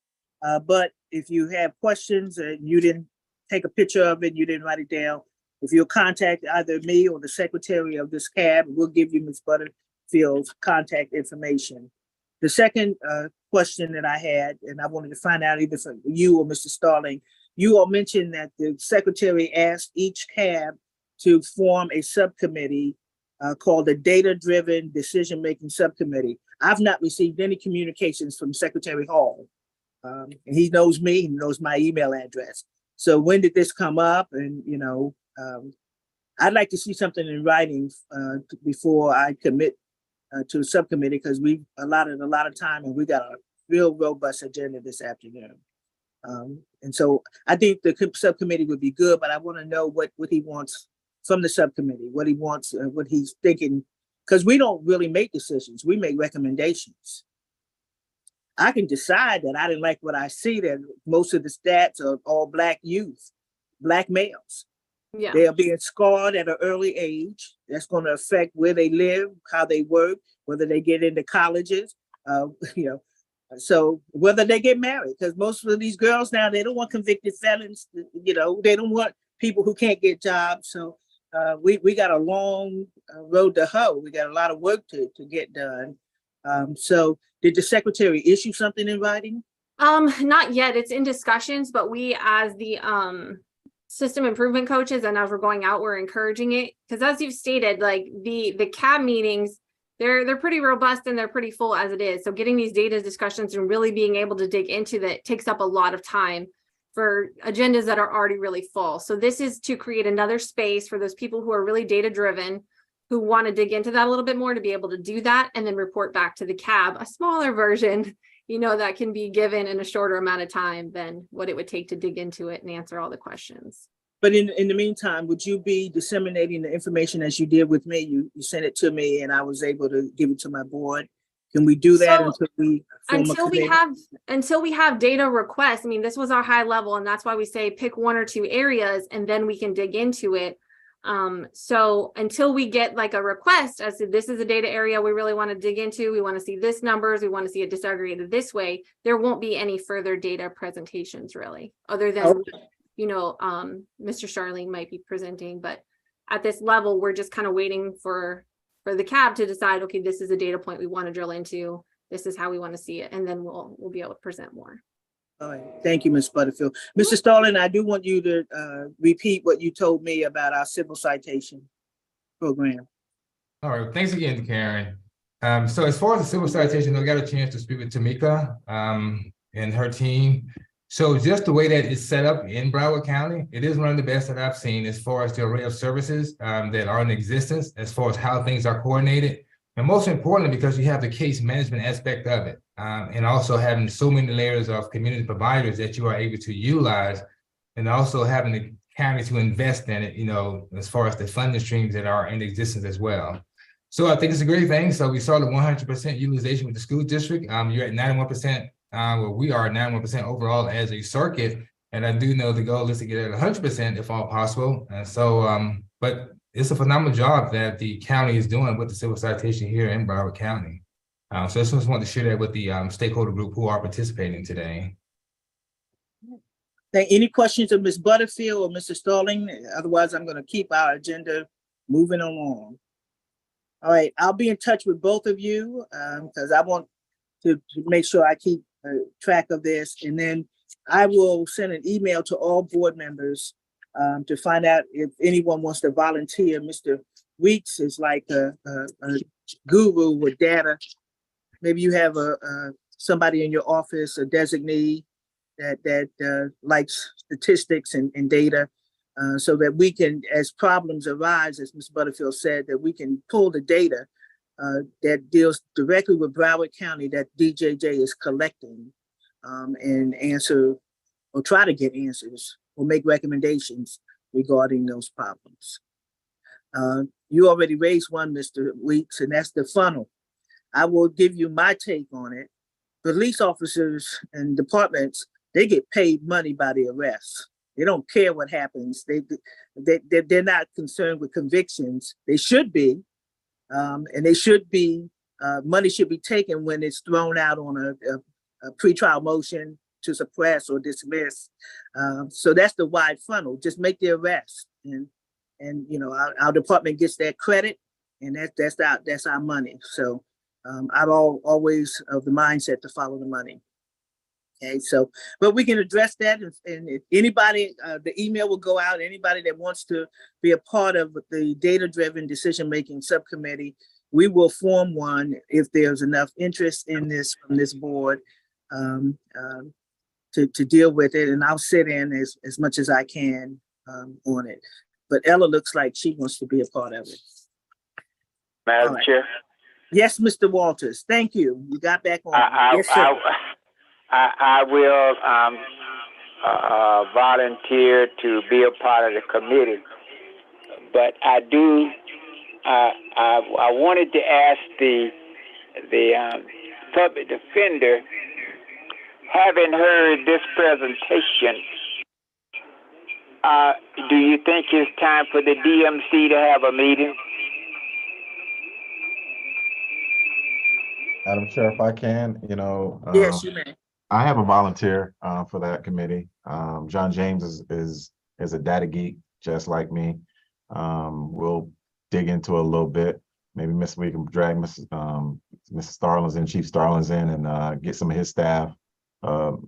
But if you have questions and you didn't take a picture of it, you didn't write it down, if you'll contact either me or the secretary of this CAB, we'll give you Ms. Butterfield's contact information. The second question that I had, and I wanted to find out either from you or Mr. Starling, you all mentioned that the secretary asked each CAB to form a subcommittee called the Data-Driven Decision-Making Subcommittee. I've not received any communications from Secretary Hall. And he knows me, he knows my email address. So when did this come up? And, you know, I'd like to see something in writing before I commit to a subcommittee, because we've allotted a lot of time and we got a real robust agenda this afternoon. And so I think the subcommittee would be good, but I want to know what he wants from the subcommittee, what he wants, what he's thinking, because we don't really make decisions, we make recommendations. I can decide that I didn't like what I see, that most of the stats are all Black youth, Black males. Yeah. They are being scarred at an early age. That's going to affect where they live, how they work, whether they get into colleges, you know, so whether they get married, because most of these girls now, they don't want convicted felons, you know, they don't want people who can't get jobs. So we got a long road to hoe. We got a lot of work to get done. So did the secretary issue something in writing? Not yet. It's in discussions, but we as the system improvement coaches and as we're going out, we're encouraging it. Because as you've stated, like the CAB meetings, they're pretty robust and they're pretty full as it is. So getting these data discussions and really being able to dig into that takes up a lot of time for agendas that are already really full. So this is to create another space for those people who are really data driven, who want to dig into that a little bit more, to be able to do that and then report back to the CAB, a smaller version, you know, that can be given in a shorter amount of time than what it would take to dig into it and answer all the questions. But in the meantime, would you be disseminating the information as you did with me? You sent it to me and I was able to give it to my board. Can we do that until we have data requests? I mean, this was our high level, and that's why we say pick one or two areas and then we can dig into it. So until we get like a request as to this is a data area we really want to dig into, we want to see this numbers, we want to see it disaggregated this way, there won't be any further data presentations really, other than you know, Mr. Starling might be presenting, but at this level, we're just kind of waiting for the CAB to decide, okay, this is a data point we want to drill into, this is how we want to see it, and then we'll be able to present more. All right, thank you, Ms. Butterfield. Mr. Starling, I do want you to repeat what you told me about our civil citation program. All right, thanks again, Karen. So as far as the civil citation, I got a chance to speak with Tamika and her team. So just the way that it's set up in Broward County, it is one of the best that I've seen as far as the array of services that are in existence, as far as how things are coordinated. And most importantly, because you have the case management aspect of it, and also having so many layers of community providers that you are able to utilize, and also having the county to invest in it, you know, as far as the funding streams that are in existence as well. So I think it's a great thing. So we started 100% utilization with the school district. You're at 91%. Well, we are 91% overall as a circuit, and I do know the goal is to get at 100% if all possible. And so, but it's a phenomenal job that the county is doing with the civil citation here in Broward County. So I just wanted to share that with the stakeholder group who are participating today. Any questions of Ms. Butterfield or Mr. Sterling? Otherwise, I'm going to keep our agenda moving along. All right, I'll be in touch with both of you because I want to make sure I keep track of this. And then I will send an email to all board members to find out if anyone wants to volunteer. Mr. Weeks is like a guru with data. Maybe you have somebody in your office, a designee that likes statistics and data, so that we can, as problems arise, as Ms. Butterfield said, that we can pull the data that deals directly with Broward County that DJJ is collecting and answer or try to get answers or make recommendations regarding those problems. You already raised one, Mr. Weeks, and that's the funnel. I will give you my take on it. Police officers and departments, they get paid money by the arrest. They don't care what happens. They're not concerned with convictions. They should be, and they should be. Money should be taken when it's thrown out on a pretrial motion to suppress or dismiss. So that's the wide funnel. Just make the arrest, and you know our department gets that credit, and that's our money. So I'm always of the mindset to follow the money. Okay, so, but we can address that, and if anybody, the email will go out. Anybody that wants to be a part of the data-driven decision-making subcommittee, we will form one if there's enough interest in this from this board to deal with it, and I'll sit in as much as I can on it. But Ella looks like she wants to be a part of it. Madam Chair? Yes, Mr. Walters, thank you. You got back on. Yes, sir. I will volunteer to be a part of the committee, but I wanted to ask the public defender, having heard this presentation, do you think it's time for the DMC to have a meeting? Madam Chair, if I can, Yes, you may. I have a volunteer for that committee. John James is a data geek just like me. We'll dig into it a little bit. Maybe we can drag Mrs. Starlins in, Chief Starlins in, and get some of his staff.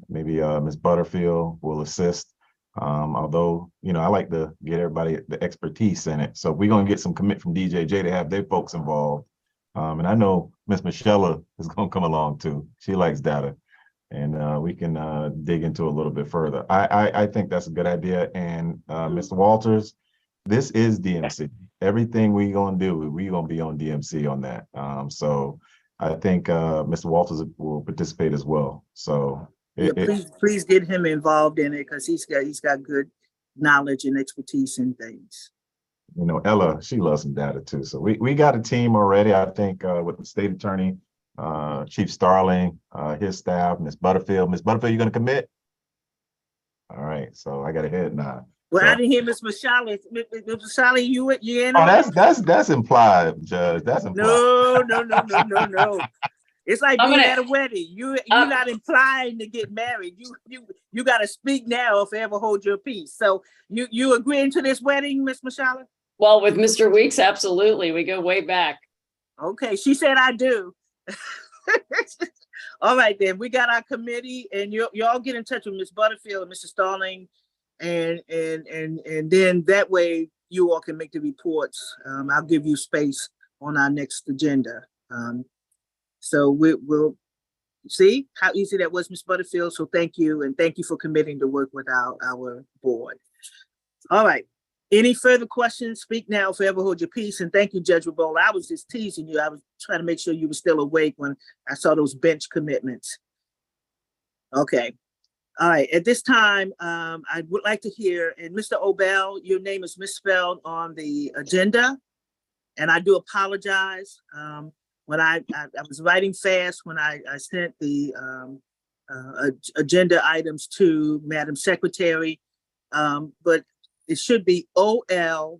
Maybe Ms. Butterfield will assist. Although, I like to get everybody the expertise in it. So if we're gonna get some commit from DJJ to have their folks involved. And I know Ms. Michelle is gonna come along too. She likes data. And we can dig into a little bit further. I think that's a good idea. And Mr. Walters, this is DMC. Everything we're gonna do, we're gonna be on DMC on that. So I think Mr. Walters will participate as well. So please get him involved in it because he's got good knowledge and expertise in things. Ella, she loves some data too. So we got a team already. I think with the state attorney. Chief Starling, his staff, Ms. Butterfield. Ms. Butterfield, you gonna commit? All right, so I got a head nod. Well, so, I didn't hear Ms. Mashali. Ms. Mashali, you in? Oh, that's implied, Judge. That's implied. No. It's like being at a wedding. You're not implying to get married. You got to speak now if ever hold your peace. So you agreeing to this wedding, Ms. Mashali? Well, with Mr. Weeks, absolutely. We go way back. Okay, she said I do. All right, then we got our committee, and y'all get in touch with Ms. Butterfield and Mr. Starling, and then that way you all can make the reports. I'll give you space on our next agenda. So we'll see how easy that was, Ms. Butterfield. So thank you, and thank you for committing to work with our board. All right. Any further questions? Speak now, forever hold your peace. And thank you, Judge Rabola. I was just teasing you. I was trying to make sure you were still awake when I saw those bench commitments. Okay. All right. At this time, I would like to hear, and Mr. Obel, your name is misspelled on the agenda, and I do apologize. When I was writing fast when I sent the agenda items to Madam Secretary, but it should be OLBEL.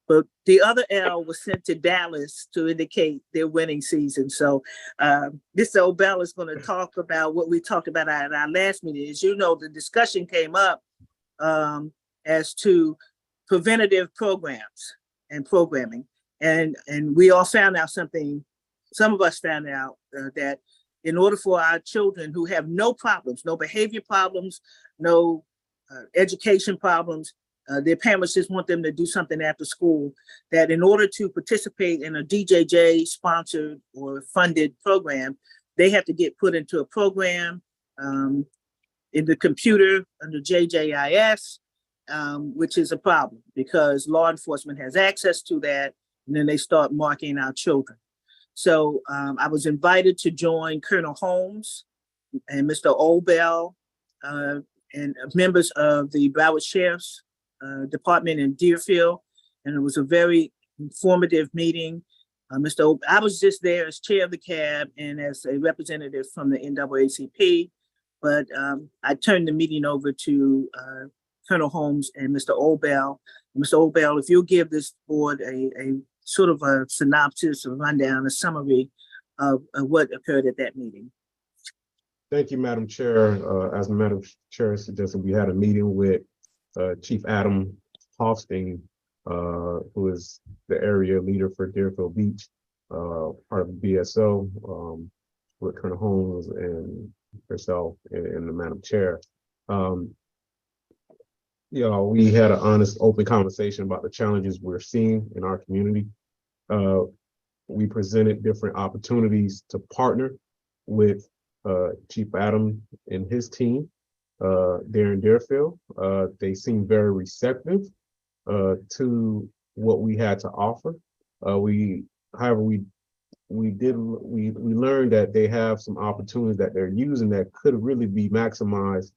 But the other L was sent to Dallas to indicate their winning season. So Mr. Obell is going to talk about what we talked about at our last meeting. As you know, the discussion came up as to preventative programs and programming. And we all found out something, some of us found out that in order for our children who have no problems, no behavior problems, no education problems, their parents just want them to do something after school, that in order to participate in a DJJ sponsored or funded program, they have to get put into a program in the computer under JJIS, which is a problem because law enforcement has access to that, and then they start marking our children. So I was invited to join Colonel Holmes and Mr. Obell and members of the Broward Sheriff's Department in Deerfield, and it was a very informative meeting. I was just there as chair of the CAB and as a representative from the NAACP, but I turned the meeting over to Colonel Holmes and Mr. Obell. Mr. Obell, if you'll give this board a sort of a synopsis, a rundown, a summary of what occurred at that meeting. Thank you, Madam Chair. As Madam Chair suggested, we had a meeting with Chief Adam Hofstein, who is the area leader for Deerfield Beach, part of the BSO, with Colonel Holmes and herself and the Madam Chair. We had an honest, open conversation about the challenges we're seeing in our community. We presented different opportunities to partner with Chief Adam and his team there in Deerfield. They seemed very receptive to what we had to offer. We learned that they have some opportunities that they're using that could really be maximized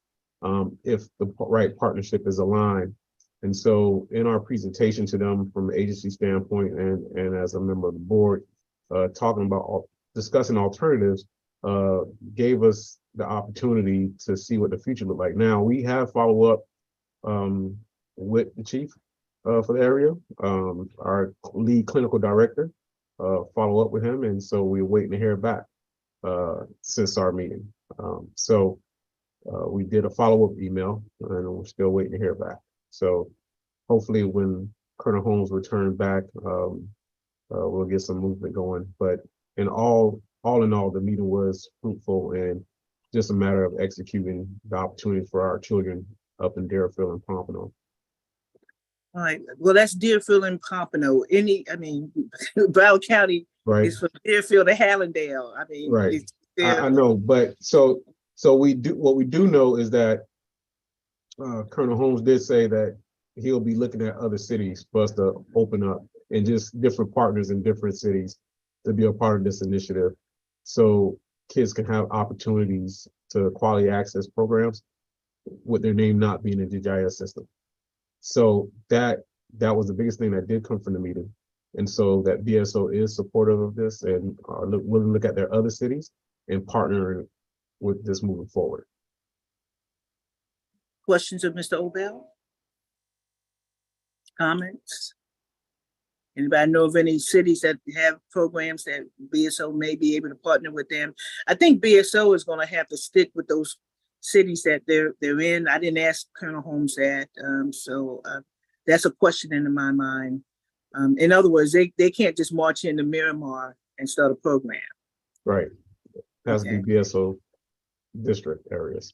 if the right partnership is aligned. And so in our presentation to them from the agency standpoint and as a member of the board, discussing alternatives, gave us the opportunity to see what the future looked like. Now we have follow up with the chief for the area, our lead clinical director, follow up with him. And so we're waiting to hear back since our meeting. We did a follow-up email and we're still waiting to hear back. So hopefully when Colonel Holmes returns back, we'll get some movement going. But all in all, the meeting was fruitful and just a matter of executing the opportunity for our children up in Deerfield and Pompano. All right. Well, that's Deerfield and Pompano. Broward County is from Deerfield to Hallandale. Right. I know, but so we do. What we do know is that Colonel Holmes did say that he'll be looking at other cities for us to open up and just different partners in different cities to be a part of this initiative, so kids can have opportunities to quality access programs with their name not being in the GIS system. So that was the biggest thing that did come from the meeting. And so that BSO is supportive of this and willing to look at their other cities and partner with this moving forward. Questions of Mr. Obell? Comments? Anybody know of any cities that have programs that BSO may be able to partner with them? I think BSO is going to have to stick with those cities that they're in. I didn't ask Colonel Holmes that, so that's a question in my mind. In other words, they can't just march into Miramar and start a program. Right. It has to be BSO district areas.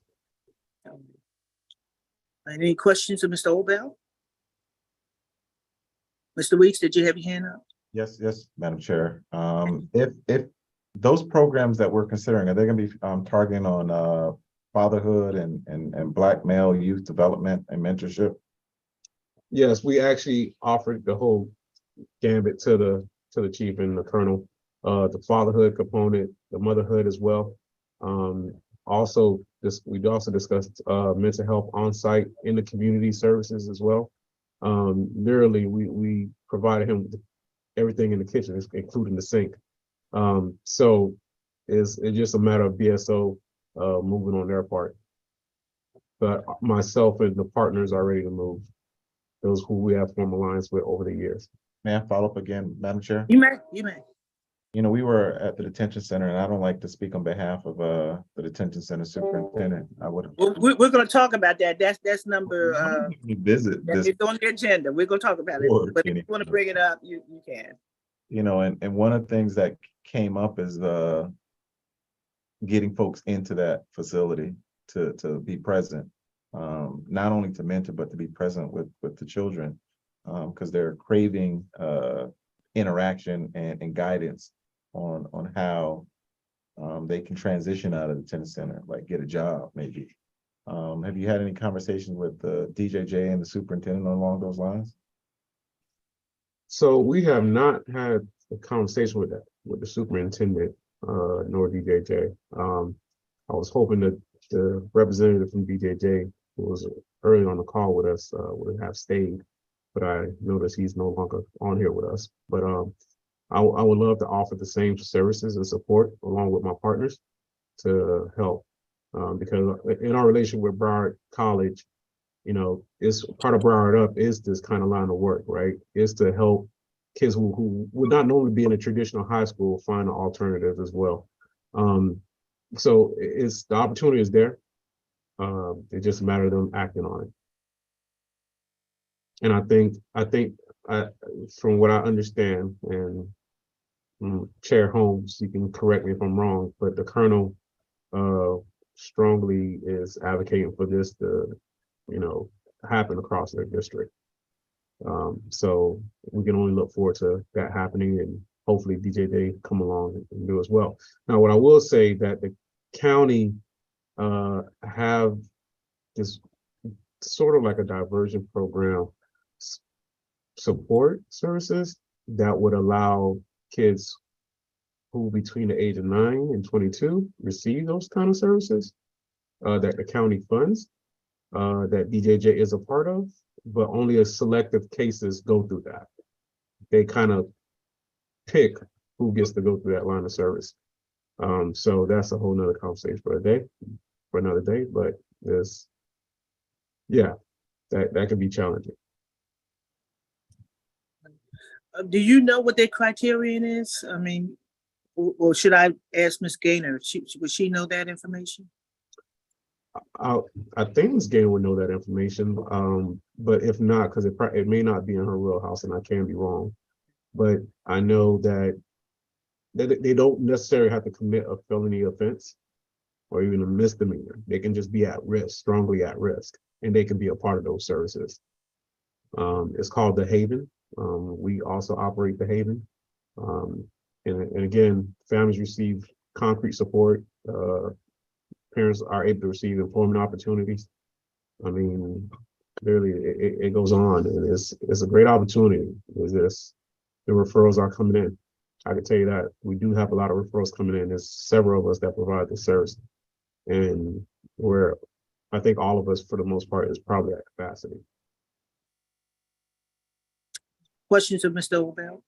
Any questions of Mr. Obell? Mr. Weeks, did you have your hand up? Yes, Madam Chair. If those programs that we're considering, are they going to be targeting on fatherhood and Black male youth development and mentorship? Yes, we actually offered the whole gambit to the chief and the colonel, the fatherhood component, the motherhood as well. We also discussed mental health on site in the community services as well. Literally, we provided him with everything in the kitchen, including the sink. So it's just a matter of BSO moving on their part. But myself and the partners are ready to move. Those who we have formed alliance with over the years. May I follow up again, Madam Chair? You may. You know, we were at the detention center, and I don't like to speak on behalf of the detention center superintendent. I would. We're going to talk about that. That's number. Visit this. It's on the agenda. We're going to talk about it. board, But if you want to bring it up, you can. You know, and one of the things that came up is getting folks into that facility to be present, not only to mentor but to be present with the children, because they're craving interaction and guidance on how they can transition out of the detention center, like get a job maybe. Have you had any conversations with the DJJ and the superintendent along those lines? So we have not had a conversation with the superintendent, nor DJJ. I was hoping that the representative from DJJ, who was early on the call with us, would have stayed, but I noticed he's no longer on here with us. But I would love to offer the same services and support along with my partners to help, because in our relationship with Broward College, you know, it's part of Broward Up is this kind of line of work, right? Is to help kids who would not normally be in a traditional high school find an alternative as well. So it's the opportunity is there. It's just a matter of them acting on it. And I think from what I understand, and Chair Holmes, you can correct me if I'm wrong, but the Colonel strongly is advocating for this to, you know, happen across their district. So we can only look forward to that happening, and hopefully DJJ come along and do as well. Now, what I will say that the county have this sort of like a diversion program support services that would allow kids who between the age of 9 and 22 receive those kind of services that the county funds, that DJJ is a part of, but only a selective cases go through that. They kind of pick who gets to go through that line of service. So that's a whole nother conversation for another day, but there's, yeah, that could be challenging. Do you know what their criterion is? I mean, or should I ask Ms. Gaynor? Would she know that information? I think Ms. Gaynor would know that information, but if not, because it may not be in her wheelhouse, and I can be wrong. But I know that they don't necessarily have to commit a felony offense or even a misdemeanor. They can just be at risk, strongly at risk, and they can be a part of those services. It's called the Haven. We also operate the Haven. And again, families receive concrete support. Parents are able to receive employment opportunities. I mean, clearly it goes on, and it's a great opportunity. The referrals are coming in. I can tell you that we do have a lot of referrals coming in. There's several of us that provide this service, and where I think all of us, for the most part, is probably at capacity. Questions of Mr. Obel?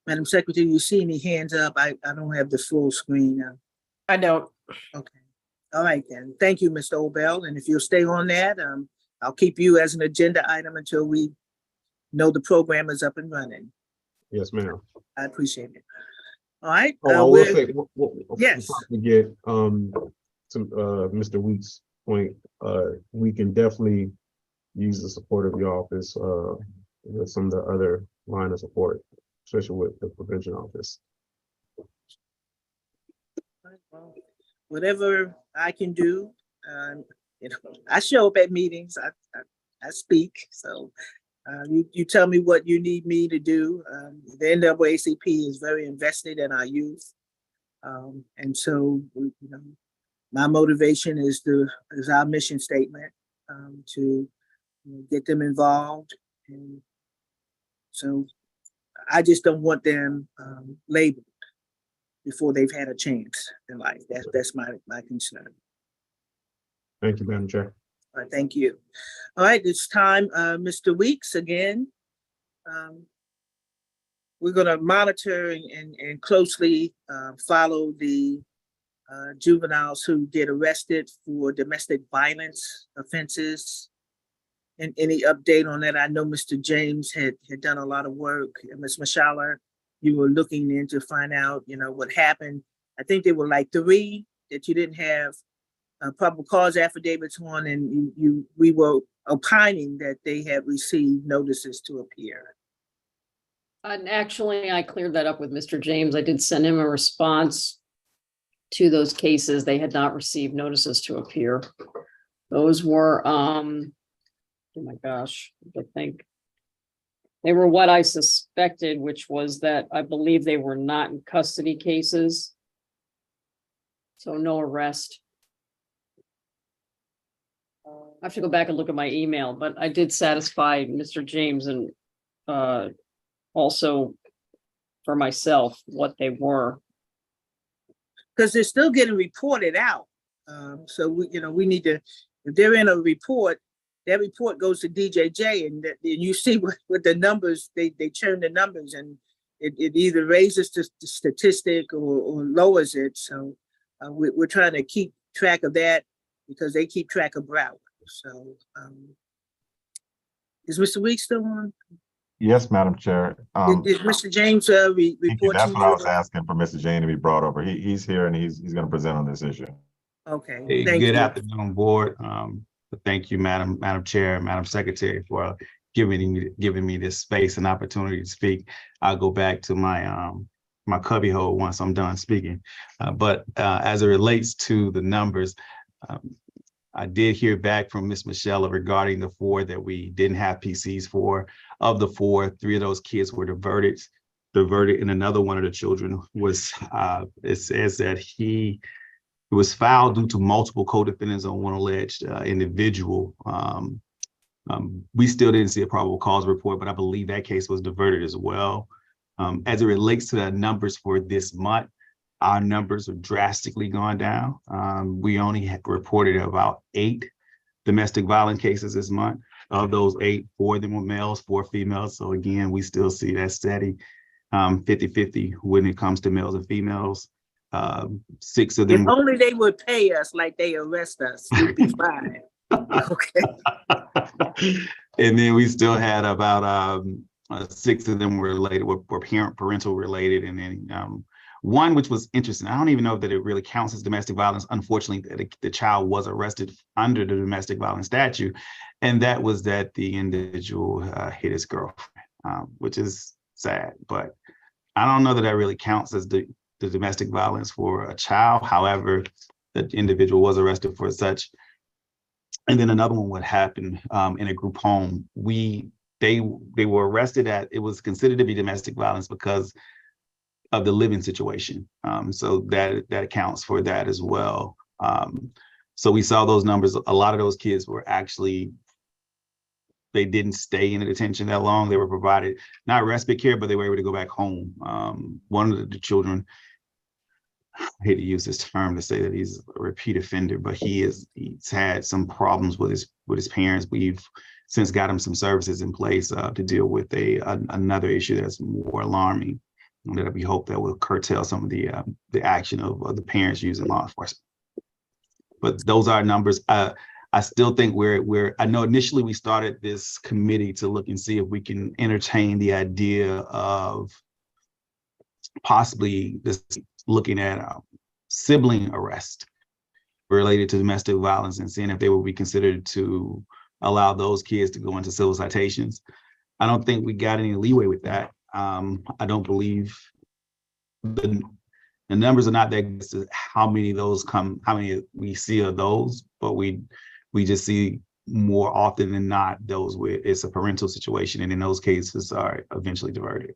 Madam Secretary, you see any hands up? I don't have the full screen now. I don't. Okay. All right then. Thank you, Mr. Obel. And if you'll stay on that, I'll keep you as an agenda item until we know the program is up and running. Yes, ma'am. I appreciate it. All right. I will say, yes. To get to Mr. Weeks' point, we can definitely use the support of the office with some of the other line of support, especially with the prevention office. Well, whatever I can do, you know, I show up at meetings, I speak, so you tell me what you need me to do. The NAACP is very invested in our youth, and so you know, my motivation is our mission statement, to get them involved, and so I just don't want them labeled before they've had a chance in life. That's my concern. Thank you, Madam Chair. All right, thank you. All right, it's time, Mr. Weeks again. We're going to monitor and closely follow the juveniles who get arrested for domestic violence offenses. And any update on that? I know Mr. James had done a lot of work. And Ms. Mashala, you were looking in to find out, what happened. I think there were like 3 that you didn't have probable cause affidavits on, and we were opining that they had received notices to appear. And actually, I cleared that up with Mr. James. I did send him a response to those cases. They had not received notices to appear. Those were, oh my gosh, I think they were what I suspected, which was that I believe they were not in custody cases. So no arrest. I have to go back and look at my email, but I did satisfy Mr. James and also for myself what they were. Because they're still getting reported out. So we need to, if they're in a report, that report goes to DJJ, and you see what the numbers, they churn the numbers, and it either raises the statistic or lowers it. So we're trying to keep track of that because they keep track of Broward. So is Mr. Weeks still on? Yes, Madam Chair. Did Mr. James report That's to what I you? was asking for Mr. Jane to be brought over. He's here and he's going to present on this issue. Okay, Hey, thank good you. afternoon, board. Thank you, Madam Chair, Madam Secretary, for giving me this space and opportunity to speak. I'll go back to my my cubbyhole once I'm done speaking. But as it relates to the numbers, I did hear back from Ms. Michelle regarding the 4 that we didn't have PCs for. Of the 4, 3 of those kids were diverted, and another one of the children was, it says that he was fouled due to multiple co-defendants on one alleged individual. We still didn't see a probable cause report, but I believe that case was diverted as well. As it relates to the numbers for this month, our numbers have drastically gone down. We only reported about 8 domestic violence cases this month. Of those 8, 4 of them were males, 4 females. So again, we still see that steady 50-50 when it comes to males and females. 6 of them. If only they would pay us like they arrest us, we'd be fine. Okay. And then we still had about 6 of them were related, were parental related, and then 1 which was interesting. I don't even know that it really counts as domestic violence. Unfortunately, the child was arrested under the domestic violence statute, and that was that the individual hit his girlfriend, which is sad. But I don't know that that really counts as the domestic violence for a child. However, the individual was arrested for such. And then another one would happen in a group home. They were arrested it was considered to be domestic violence because of the living situation. So that accounts for that as well. So we saw those numbers. A lot of those kids were actually, they didn't stay in the detention that long. They were provided not respite care, but they were able to go back home. One of the children, I hate to use this term to say that he's a repeat offender, but he's had some problems with his parents. We've since got him some services in place to deal with another issue that's more alarming, that we hope that will curtail some of the action of the parents using law enforcement. But those are numbers. I still think I know initially we started this committee to look and see if we can entertain the idea of possibly looking at sibling arrest related to domestic violence and seeing if they would be considered to allow those kids to go into civil citations. I don't think we got any leeway with that. I don't believe the numbers are not that good to how many of those how many we see of those, but we just see more often than not those where it's a parental situation, and in those cases are eventually diverted.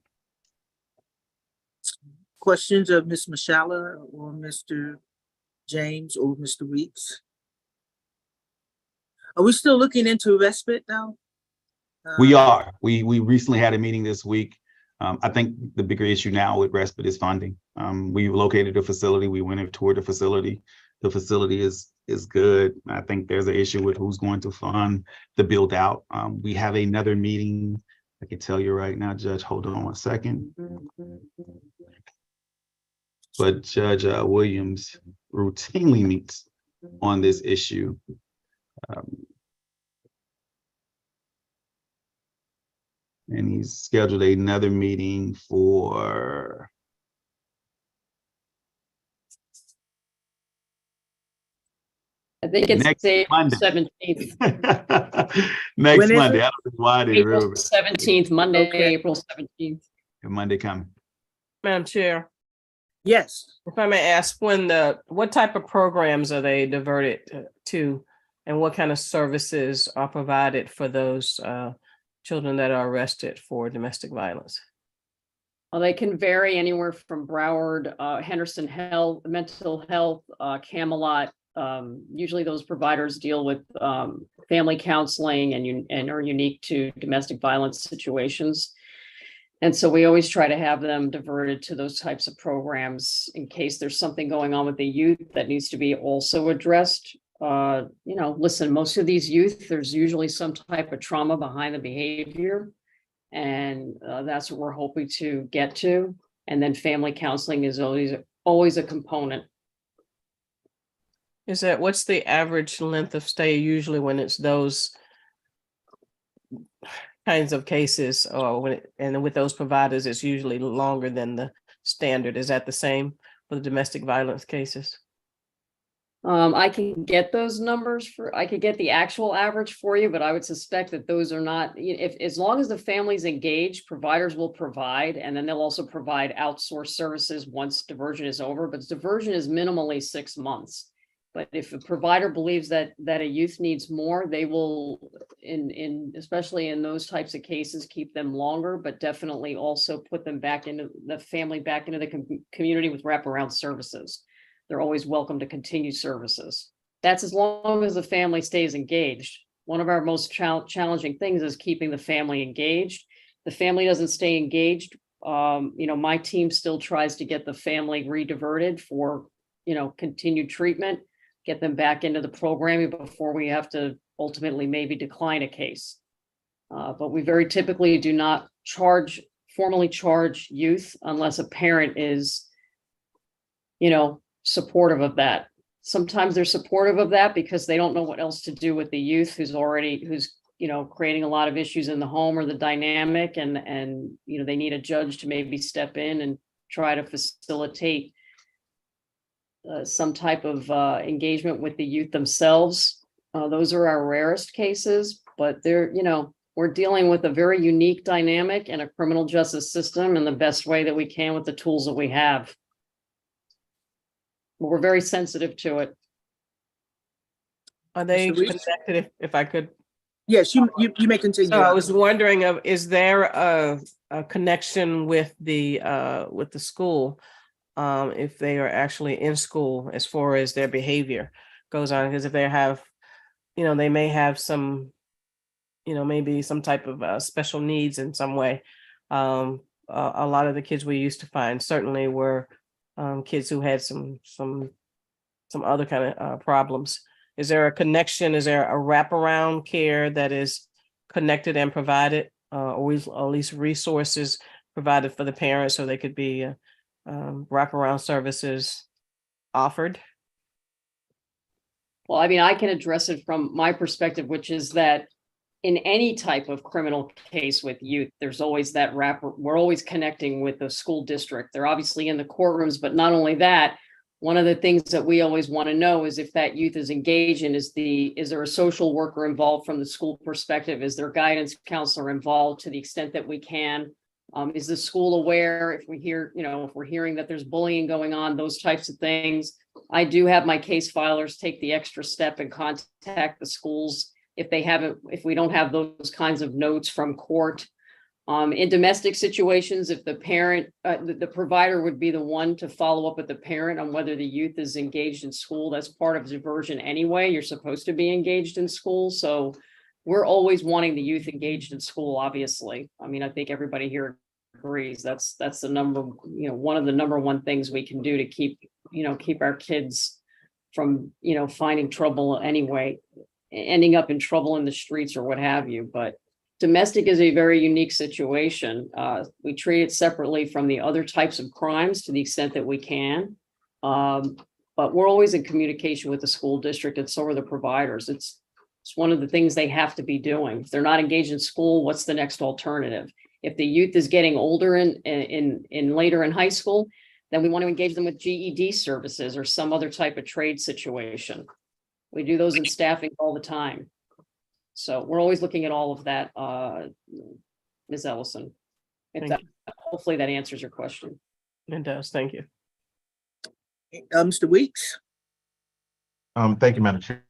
Questions of Ms. Mashala or Mr. James or Mr. Weeks? Are we still looking into respite now? We are. We recently had a meeting this week. I think the bigger issue now with respite is funding. We located a facility. We went and toured the facility. The facility is good. I think there's an issue with who's going to fund the build out. We have another meeting. I can tell you right now, Judge, hold on one second. But Judge Williams routinely meets on this issue. And he's scheduled another meeting for I think it's next April Monday. 17th. Next When is Monday. it? I don't know why I didn't April remember. 17th, Monday, Okay. April 17th. Monday coming. Madam Chair, Yes. if I may ask, what type of programs are they diverted to? And what kind of services are provided for those children that are arrested for domestic violence? Well, they can vary anywhere from Broward, Henderson Health, Mental Health, Camelot. Usually those providers deal with family counseling and are unique to domestic violence situations. And so we always try to have them diverted to those types of programs in case there's something going on with the youth that needs to be also addressed. Listen, most of these youth, there's usually some type of trauma behind the behavior. And that's what we're hoping to get to. And then family counseling is always a component. What's the average length of stay usually when it's those kinds of cases, or and with those providers, it's usually longer than the standard? Is that the same for the domestic violence cases? I can get those numbers I could get the actual average for you, but I would suspect that those are not, as long as the family's engaged, providers will provide, and then they'll also provide outsourced services once diversion is over, but diversion is minimally 6 months. But if a provider believes that a youth needs more, they will, especially in those types of cases, keep them longer, but definitely also put them back into the family, back into the community with wraparound services. They're always welcome to continue services. That's as long as the family stays engaged. One of our most challenging things is keeping the family engaged. The family doesn't stay engaged. My team still tries to get the family re-diverted for, continued treatment, get them back into the programming before we have to ultimately maybe decline a case. But we very typically do not formally charge youth unless a parent is, supportive of that. Sometimes they're supportive of that because they don't know what else to do with the youth who's creating a lot of issues in the home or the dynamic, and they need a judge to maybe step in and try to facilitate some type of engagement with the youth themselves. Those are our rarest cases, but we're dealing with a very unique dynamic in a criminal justice system in the best way that we can with the tools that we have. We're very sensitive to it. Are they Mr. Reese? connected, if I could? Yes, you may continue. So I was wondering, is there a connection with the school, if they are actually in school, as far as their behavior goes on? Because if they have, they may have some, maybe some type of special needs in some way. A lot of the kids we used to find certainly were kids who had some other kind of problems. Is there a connection? Is there a wraparound care that is connected and provided, or at least resources provided for the parents so they could be wraparound services offered? Well, I can address it from my perspective, which is that in any type of criminal case with youth, there's always that we're always connecting with the school district. They're obviously in the courtrooms, but not only that, one of the things that we always want to know is if that youth is engaged and is there a social worker involved from the school perspective? Is there guidance counselor involved to the extent that we can? Is the school aware if we're hearing that there's bullying going on, those types of things? I do have my case filers take the extra step and contact the schools if we don't have those kinds of notes from court. In domestic situations, if the parent, the provider would be the one to follow up with the parent on whether the youth is engaged in school. That's part of diversion anyway. You're supposed to be engaged in school. So we're always wanting the youth engaged in school, obviously. I think everybody here agrees. That's the one of the number one things we can do to keep our kids from, finding trouble anyway, ending up in trouble in the streets or what have you. But domestic is a very unique situation. We treat it separately from the other types of crimes to the extent that we can. But we're always in communication with the school district, and so are the providers. It's one of the things they have to be doing. If they're not engaged in school, what's the next alternative? If the youth is getting older in later in high school, then we want to engage them with GED services or some other type of trade situation. We do those in staffing all the time. So we're always looking at all of that, Ms. Ellison. Hopefully that answers your question. It does. Thank you. Mr. Weeks? Thank you, Madam Chair.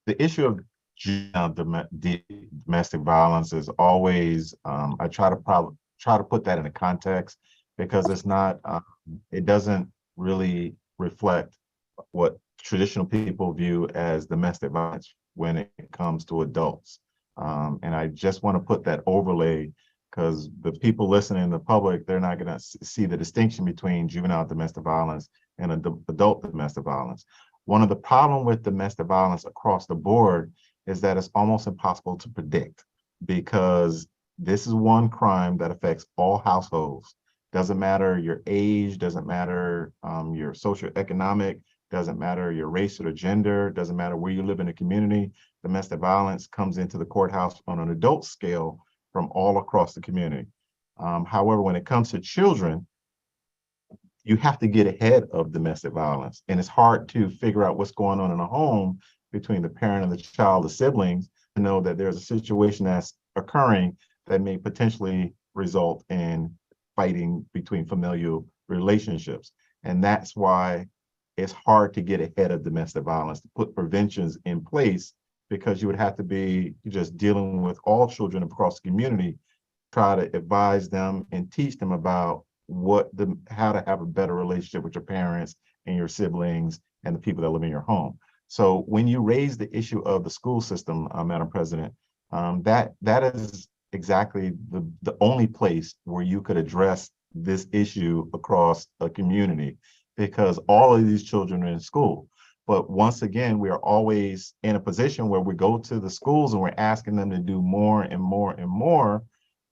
The issue of domestic violence is always, I try to put that in a context because it's not, it doesn't really reflect what traditional people view as domestic violence when it comes to adults. And I just want to put that overlay because the people listening in the public, they're not going to see the distinction between juvenile domestic violence and adult domestic violence. One of the problems with domestic violence across the board is that it's almost impossible to predict because this is one crime that affects all households. Doesn't matter your age, doesn't matter your socioeconomic, doesn't matter your race or gender, doesn't matter where you live in the community. Domestic violence comes into the courthouse on an adult scale from all across the community. However, when it comes to children, you have to get ahead of domestic violence. And it's hard to figure out what's going on in a home between the parent and the child, the siblings, to know that there's a situation that's occurring that may potentially result in fighting between familial relationships. And that's why it's hard to get ahead of domestic violence, to put preventions in place, because you would have to be just dealing with all children across the community, try to advise them and teach them about how to have a better relationship with your parents and your siblings and the people that live in your home. So when you raise the issue of the school system, Madam President, that is exactly the only place where you could address this issue across a community, because all of these children are in school. But once again, we are always in a position where we go to the schools and we're asking them to do more and more and more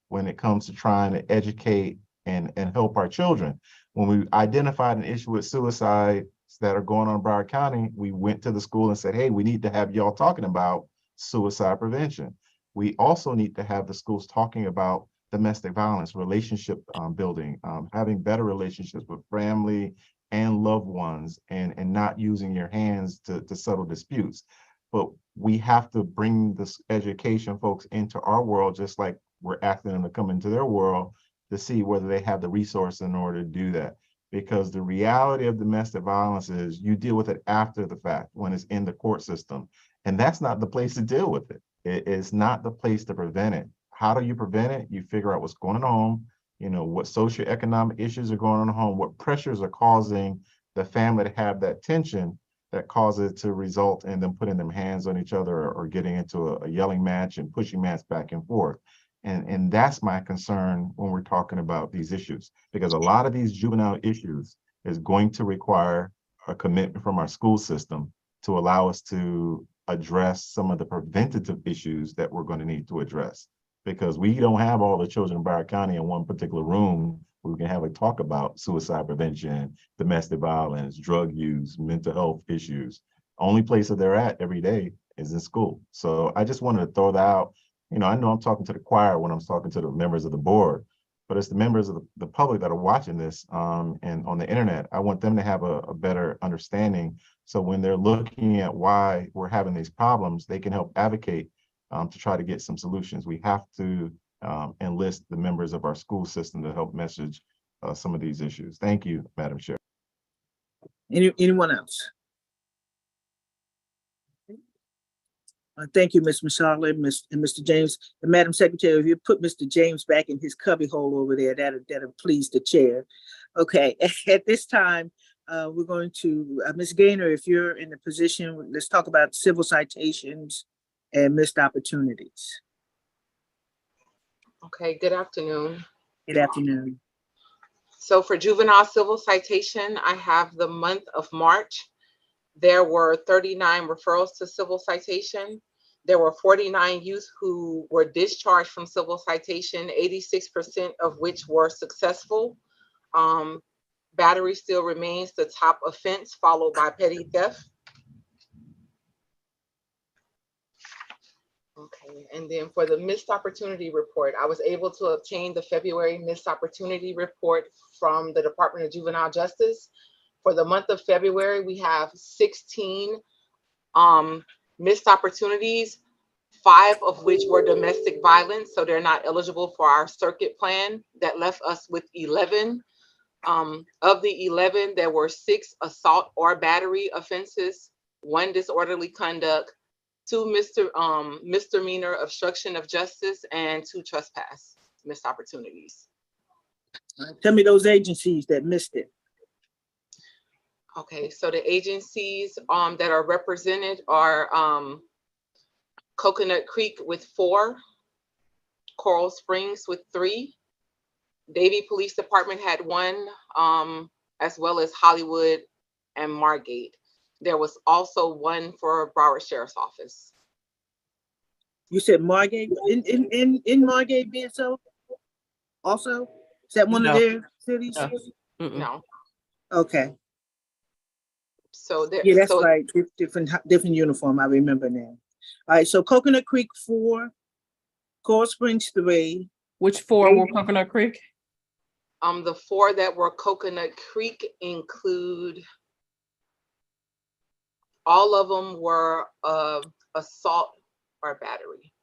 when it comes to trying to educate and help our children. When we identified an issue with suicides that are going on in Broward County, we went to the school and said, hey, we need to have y'all talking about suicide prevention. We also need to have the schools talking about domestic violence, relationship building, having better relationships with family and loved ones, and not using your hands to settle disputes. But we have to bring this education folks into our world, just like we're asking them to come into their world, to see whether they have the resource in order to do that. Because the reality of domestic violence is you deal with it after the fact, when it's in the court system. And that's not the place to deal with it. It is not the place to prevent it. How do you prevent it? You figure out what's going on, what socioeconomic issues are going on at home, what pressures are causing the family to have that tension that causes it to result in them putting their hands on each other or getting into a yelling match and pushing match back and forth. And that's my concern when we're talking about these issues, because a lot of these juvenile issues is going to require a commitment from our school system to allow us to address some of the preventative issues that we're going to need to address. Because we don't have all the children in Broward County in one particular room where we can have a talk about suicide prevention, domestic violence, drug use, mental health issues. Only place that they're at every day is in school. So I just wanted to throw that out. I know I'm talking to the choir when I'm talking to the members of the board, but it's the members of the public that are watching this and on the internet. I want them to have a better understanding. So when they're looking at why we're having these problems, they can help advocate to try to get some solutions. We have to enlist the members of our school system to help message some of these issues. Thank you, Madam Chair. Anyone else? Thank you, Ms. Mashali and Mr. James. And Madam Secretary, if you put Mr. James back in his cubby hole over there, that'll please the chair. Okay, at this time, we're going to, Ms. Gaynor, if you're in the position, let's talk about civil citations and missed opportunities. Okay, good afternoon. Good afternoon. So for juvenile civil citation, I have the month of March. There were 39 referrals to civil citation. There were 49 youth who were discharged from civil citation, 86% of which were successful. Battery still remains the top offense, followed by petty theft. Okay, and then for the missed opportunity report, I was able to obtain the February missed opportunity report from the Department of Juvenile Justice. For the month of February, we have 16 missed opportunities, 5 of which were domestic violence, so they're not eligible for our circuit plan. That left us with 11. Of the 11, there were 6 assault or battery offenses, 1 disorderly conduct, 2 misdemeanor obstruction of justice, and 2 trespass missed opportunities. Tell me those agencies that missed it. Okay, so the agencies that are represented are Coconut Creek with 4, Coral Springs with 3, Davie Police Department had 1, as well as Hollywood and Margate. There was also 1 for Broward Sheriff's Office. You said Margate in Margate BSO also? Is that one of their cities? No. Okay. So there. Yeah, that's right. Different uniform. I remember now. All right. So Coconut Creek 4, Coral Springs 3. Which 4 were Coconut Creek? The 4 that were Coconut Creek include, all of them were assault or battery.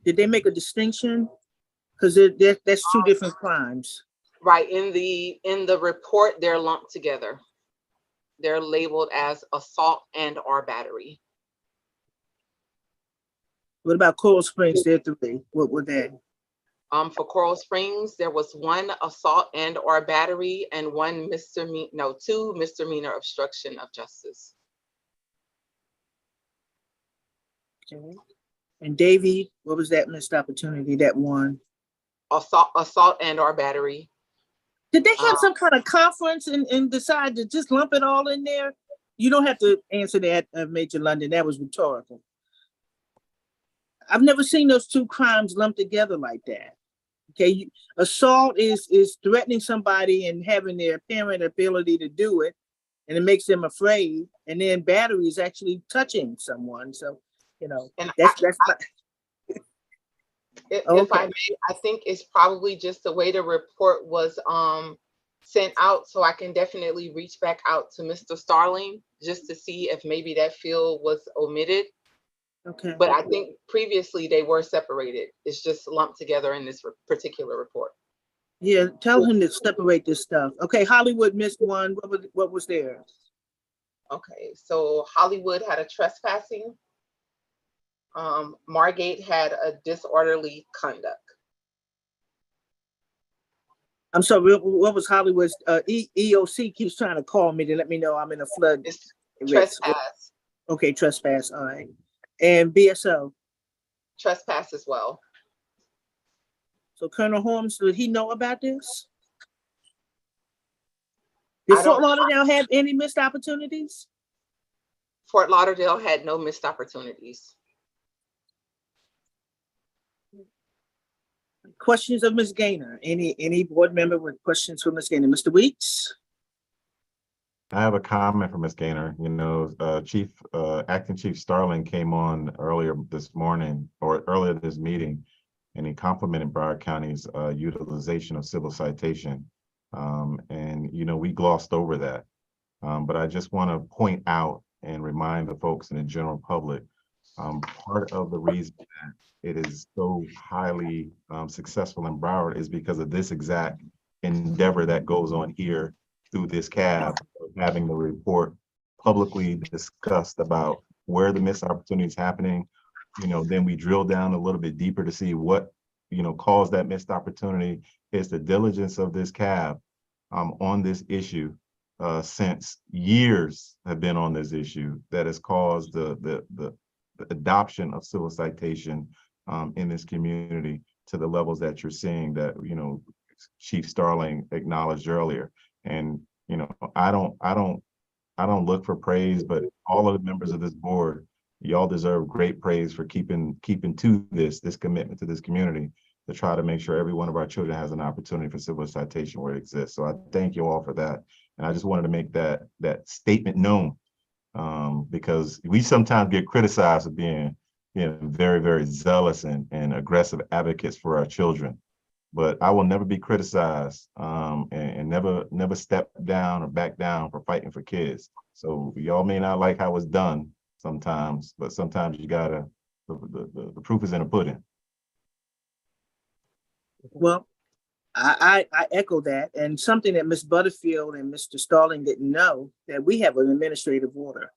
Did they make a distinction? Because that's 2 different crimes. Right, in the report, they're lumped together. They're labeled as assault and or battery. What about Coral Springs? There 3. What were they? For Coral Springs, there was 1 assault and or battery and 2 misdemeanor obstruction of justice. Okay. And Davie, what was that missed opportunity? That 1? Assault and or battery. Did they have some kind of conference and decide to just lump it all in there? You don't have to answer that, Major London. That was rhetorical. I've never seen those 2 crimes lumped together like that. Okay, assault is threatening somebody and having their apparent ability to do it, and it makes them afraid. And then battery is actually touching someone. So, that's If I may, I think it's probably just the way the report was sent out. So I can definitely reach back out to Mr. Starling just to see if maybe that field was omitted. Okay. But I think previously they were separated. It's just lumped together in this particular report. Yeah, tell him to separate this stuff. Okay, Hollywood missed 1. What was theirs? Okay, so Hollywood had a trespassing. Margate had a disorderly conduct. I'm sorry, what was Hollywood's? EOC keeps trying to call me to let me know I'm in a flood. Trespass. Okay, trespass, all right. And BSO? Trespass as well. So Colonel Holmes, did he know about this? Did Fort Lauderdale have any missed opportunities? Fort Lauderdale had no missed opportunities. Questions of Ms. Gaynor? Any board member with questions for Ms. Gaynor? Mr. Weeks? I have a comment for Ms. Gaynor. Acting Chief Starling came on earlier this morning or earlier this meeting, and he complimented Broward County's utilization of civil citation. And we glossed over that. But I just want to point out and remind the folks in the general public, part of the reason that it is so highly successful in Broward is because of this exact endeavor that goes on here through this cab, having the report publicly discussed about where the missed opportunity is happening. Then we drill down a little bit deeper to see what caused that missed opportunity. It's the diligence of this cab on this issue since years have been on this issue that has caused the adoption of civil citation in this community to the levels that you're seeing that Chief Starling acknowledged earlier. And I don't look for praise, but all of the members of this board, y'all deserve great praise for keeping to this commitment to this community to try to make sure every one of our children has an opportunity for civil citation where it exists. So I thank you all for that. And I just wanted to make that statement known because we sometimes get criticized for being very, very zealous and aggressive advocates for our children. But I will never be criticized and never step down or back down for fighting for kids. So y'all may not like how it's done sometimes, but sometimes you gotta, the proof is in the pudding. Well, I echo that, and something that Ms. Butterfield and Mr. Starling didn't know, that we have an administrative order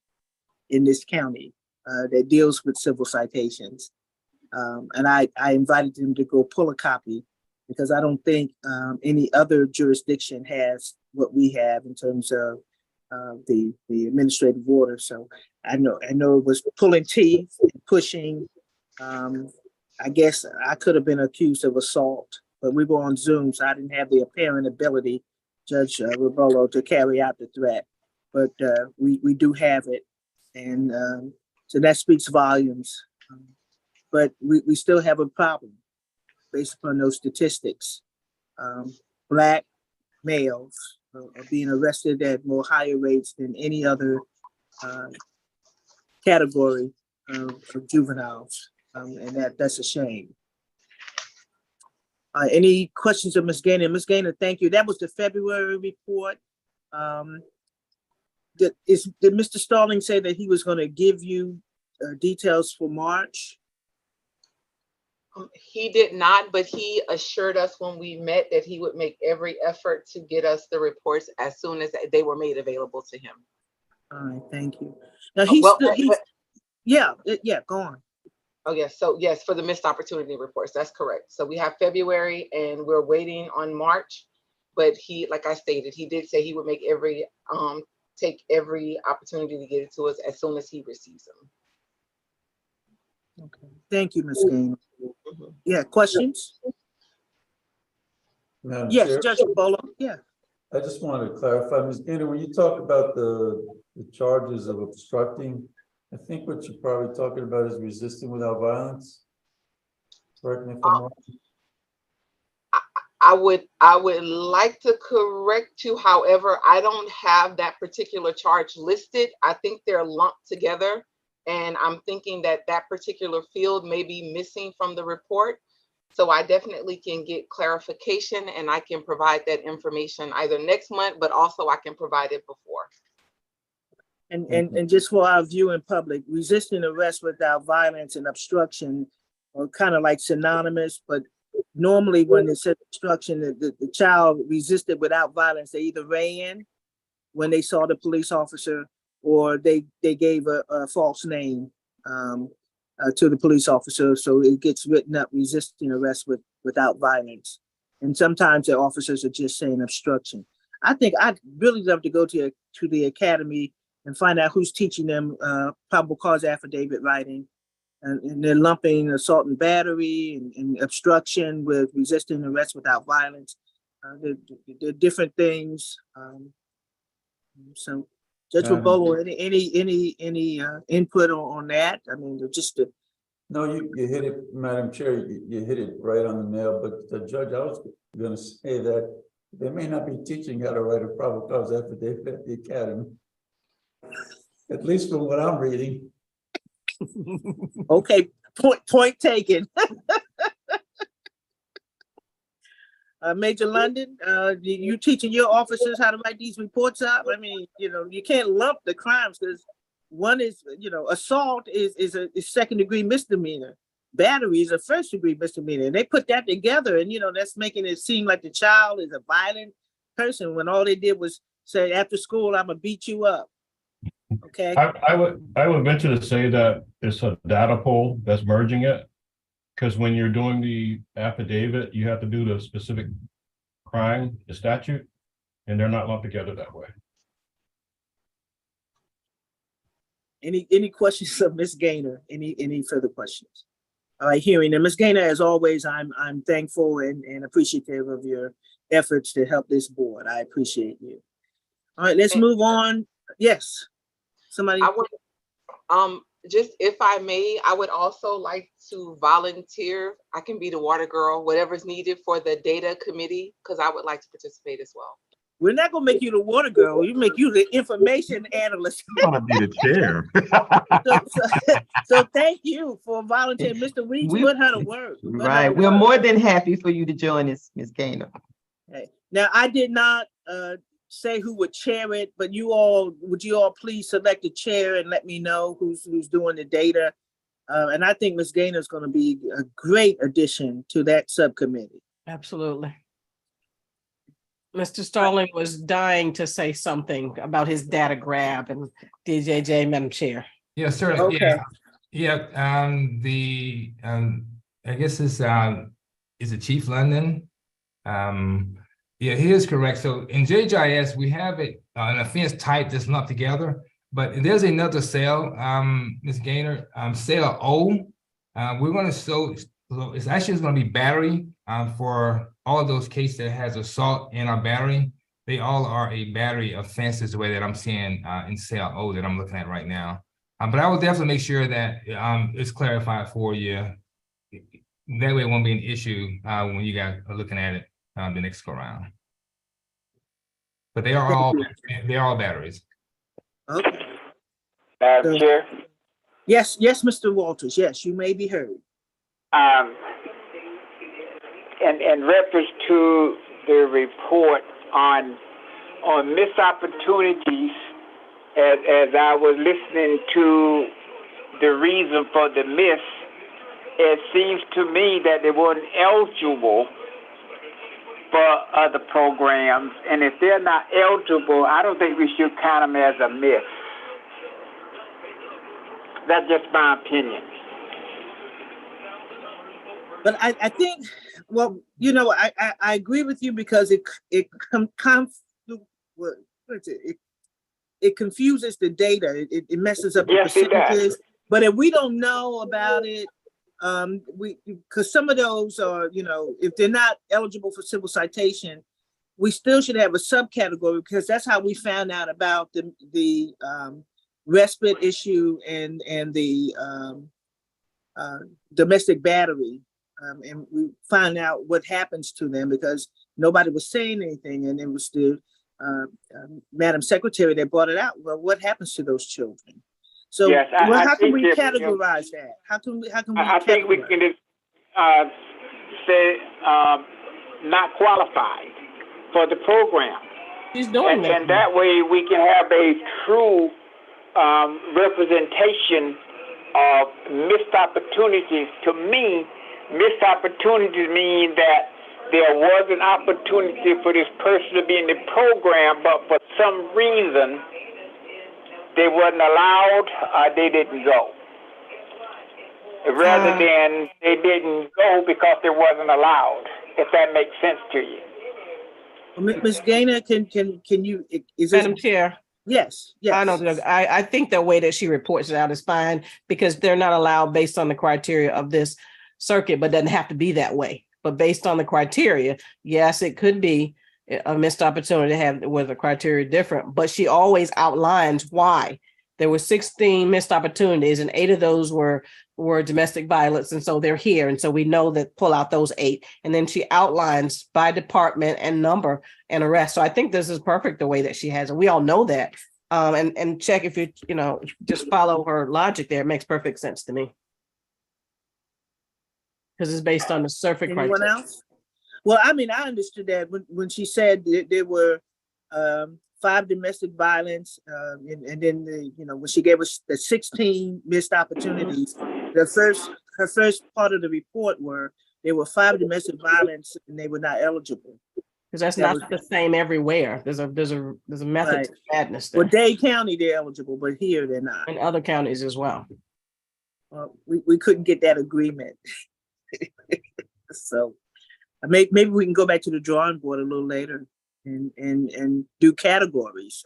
in this county that deals with civil citations. And I invited them to go pull a copy, because I don't think any other jurisdiction has what we have in terms of the administrative order. So I know it was pulling teeth and pushing. I guess I could have been accused of assault, but we were on Zoom, so I didn't have the apparent ability, Judge Robolo, to carry out the threat. But we do have it, and so that speaks volumes. But we still have a problem based upon those statistics. Black males are being arrested at more higher rates than any other category of juveniles, and that's a shame. Any questions of Ms. Gaynor? Ms. Gaynor, thank you. That was the February report. Did Mr. Starling say that he was going to give you details for March? He did not, but he assured us when we met that he would make every effort to get us the reports as soon as they were made available to him. All right, thank you. Now yeah, go on. Oh yes, so yes, for the missed opportunity reports, that's correct. So we have February and we're waiting on March, but he, like I stated, he did say he would make every take every opportunity to get it to us as soon as he receives them. Okay, thank you, Ms. Gaynor. Yeah, questions? Madam Yes, Chair, Judge Bolo. Yeah. I just wanted to clarify, Ms. Gaynor, when you talk about the charges of obstructing, I think what you're probably talking about is resisting without violence. Correct me if I'm wrong. I would like to correct you. However, I don't have that particular charge listed. I think they're lumped together. And I'm thinking that that particular field may be missing from the report. So I definitely can get clarification and I can provide that information either next month, but also I can provide it before. And just for our view in public, resisting arrest without violence and obstruction are kind of like synonymous, but normally when it says obstruction, the child resisted without violence, they either ran when they saw the police officer, or they gave a false name to the police officer. So it gets written up resisting arrest without violence. And sometimes the officers are just saying obstruction. I think I'd really love to go to the academy and find out who's teaching them probable cause affidavit writing. And they're lumping assault and battery and obstruction with resisting arrest without violence. They're different things. So Judge Robolo, any input on that? I mean, just to. No, you hit it, Madam Chair, you hit it right on the nail, but the judge, I was gonna say that they may not be teaching how to write a probable cause affidavit at the academy. At least from what I'm reading. Okay, point taken. Major London, you teaching your officers how to write these reports up? I mean, you can't lump the crimes, because one is, assault is a second degree misdemeanor. Battery is a first degree misdemeanor. And they put that together, and that's making it seem like the child is a violent person when all they did was say, after school, I'm gonna beat you up. Okay. I would venture to say that it's a data pool that's merging it. Because when you're doing the affidavit, you have to do the specific crime, the statute, and they're not lumped together that way. Any questions of Ms. Gaynor? Any further questions? All right, hearing them. Ms. Gaynor, as always, I'm thankful and appreciative of your efforts to help this board. I appreciate you. All right, let's move on. Yes, somebody. I would, just if I may, I would also like to volunteer. I can be the water girl, whatever's needed for the data committee, because I would like to participate as well. We're not gonna make you the water girl. You make you the information analyst. I'm gonna be the chair. So thank you for volunteering. Mr. Weeks, put her to work. Right. We're more than happy for you to join us, Ms. Gaynor. Okay. Now, I did not say who would chair it, but would you all please select a chair and let me know who's doing the data? And I think Ms. Gaynor is going to be a great addition to that subcommittee. Absolutely. Mr. Starling was dying to say something about his data grab and DJJ, Madam Chair. Yeah, sir. Okay. Yeah. I guess is it Chief London? Yeah, he is correct. So in JGIS, we have it an offense type that's not together, but there's another cell, Ms. Gaynor, cell O. We're going to show, it's actually going to be battery for all of those cases that has assault in our battery. They all are a battery offense is the way that I'm seeing in cell O that I'm looking at right now. But I will definitely make sure that it's clarified for you. That way it won't be an issue when you guys are looking at it the next go round. But they are all batteries. Okay. Madam Chair. Yes, Mr. Walters. Yes, you may be heard. In reference to the report on missed opportunities, as I was listening to the reason for the miss, it seems to me that they weren't eligible for other programs, and if they're not eligible, I don't think we should count them as a miss. That's just my opinion. But I think, well, I agree with you because it confuses the data. It messes up the percentages. But if we don't know about it, because some of those are, if they're not eligible for civil citation, we still should have a subcategory because that's how we found out about the respite issue and the domestic battery. And we find out what happens to them because nobody was saying anything, and it was the Madam Secretary that brought it out. Well, what happens to those children? So, yes, how can we categorize that? How can we? I think we can say not qualified for the program. She's doing that. And that way we can have a true representation of missed opportunities. To me, missed opportunities mean that there was an opportunity for this person to be in the program, but for some reason they wasn't allowed or they didn't go. Rather than they didn't go because they wasn't allowed, if that makes sense to you. Ms. Gaynor, can you, Madam Chair. Yes. I know. I think the way that she reports it out is fine because they're not allowed based on the criteria of this circuit, but doesn't have to be that way. But based on the criteria, yes, it could be a missed opportunity to have with the criteria different, but she always outlines why. There were 16 missed opportunities and 8 of those were domestic violence. And so they're here. And so we know that pull out those 8. And then she outlines by department and number and arrest. So I think this is perfect the way that she has it. We all know that. And check if you just follow her logic there. It makes perfect sense to me. Because it's based on the surface criteria. Anyone else? Well, I mean, I understood that when she said there were 5 domestic violence, and then when she gave us the 16 missed opportunities, her first part of the report were there were 5 domestic violence and they were not eligible. Because that's not the same everywhere. There's a method Right. to madness there. Well, Dade County they're eligible, but here they're not. And other counties as well. We couldn't get that agreement. So maybe we can go back to the drawing board a little later and do categories.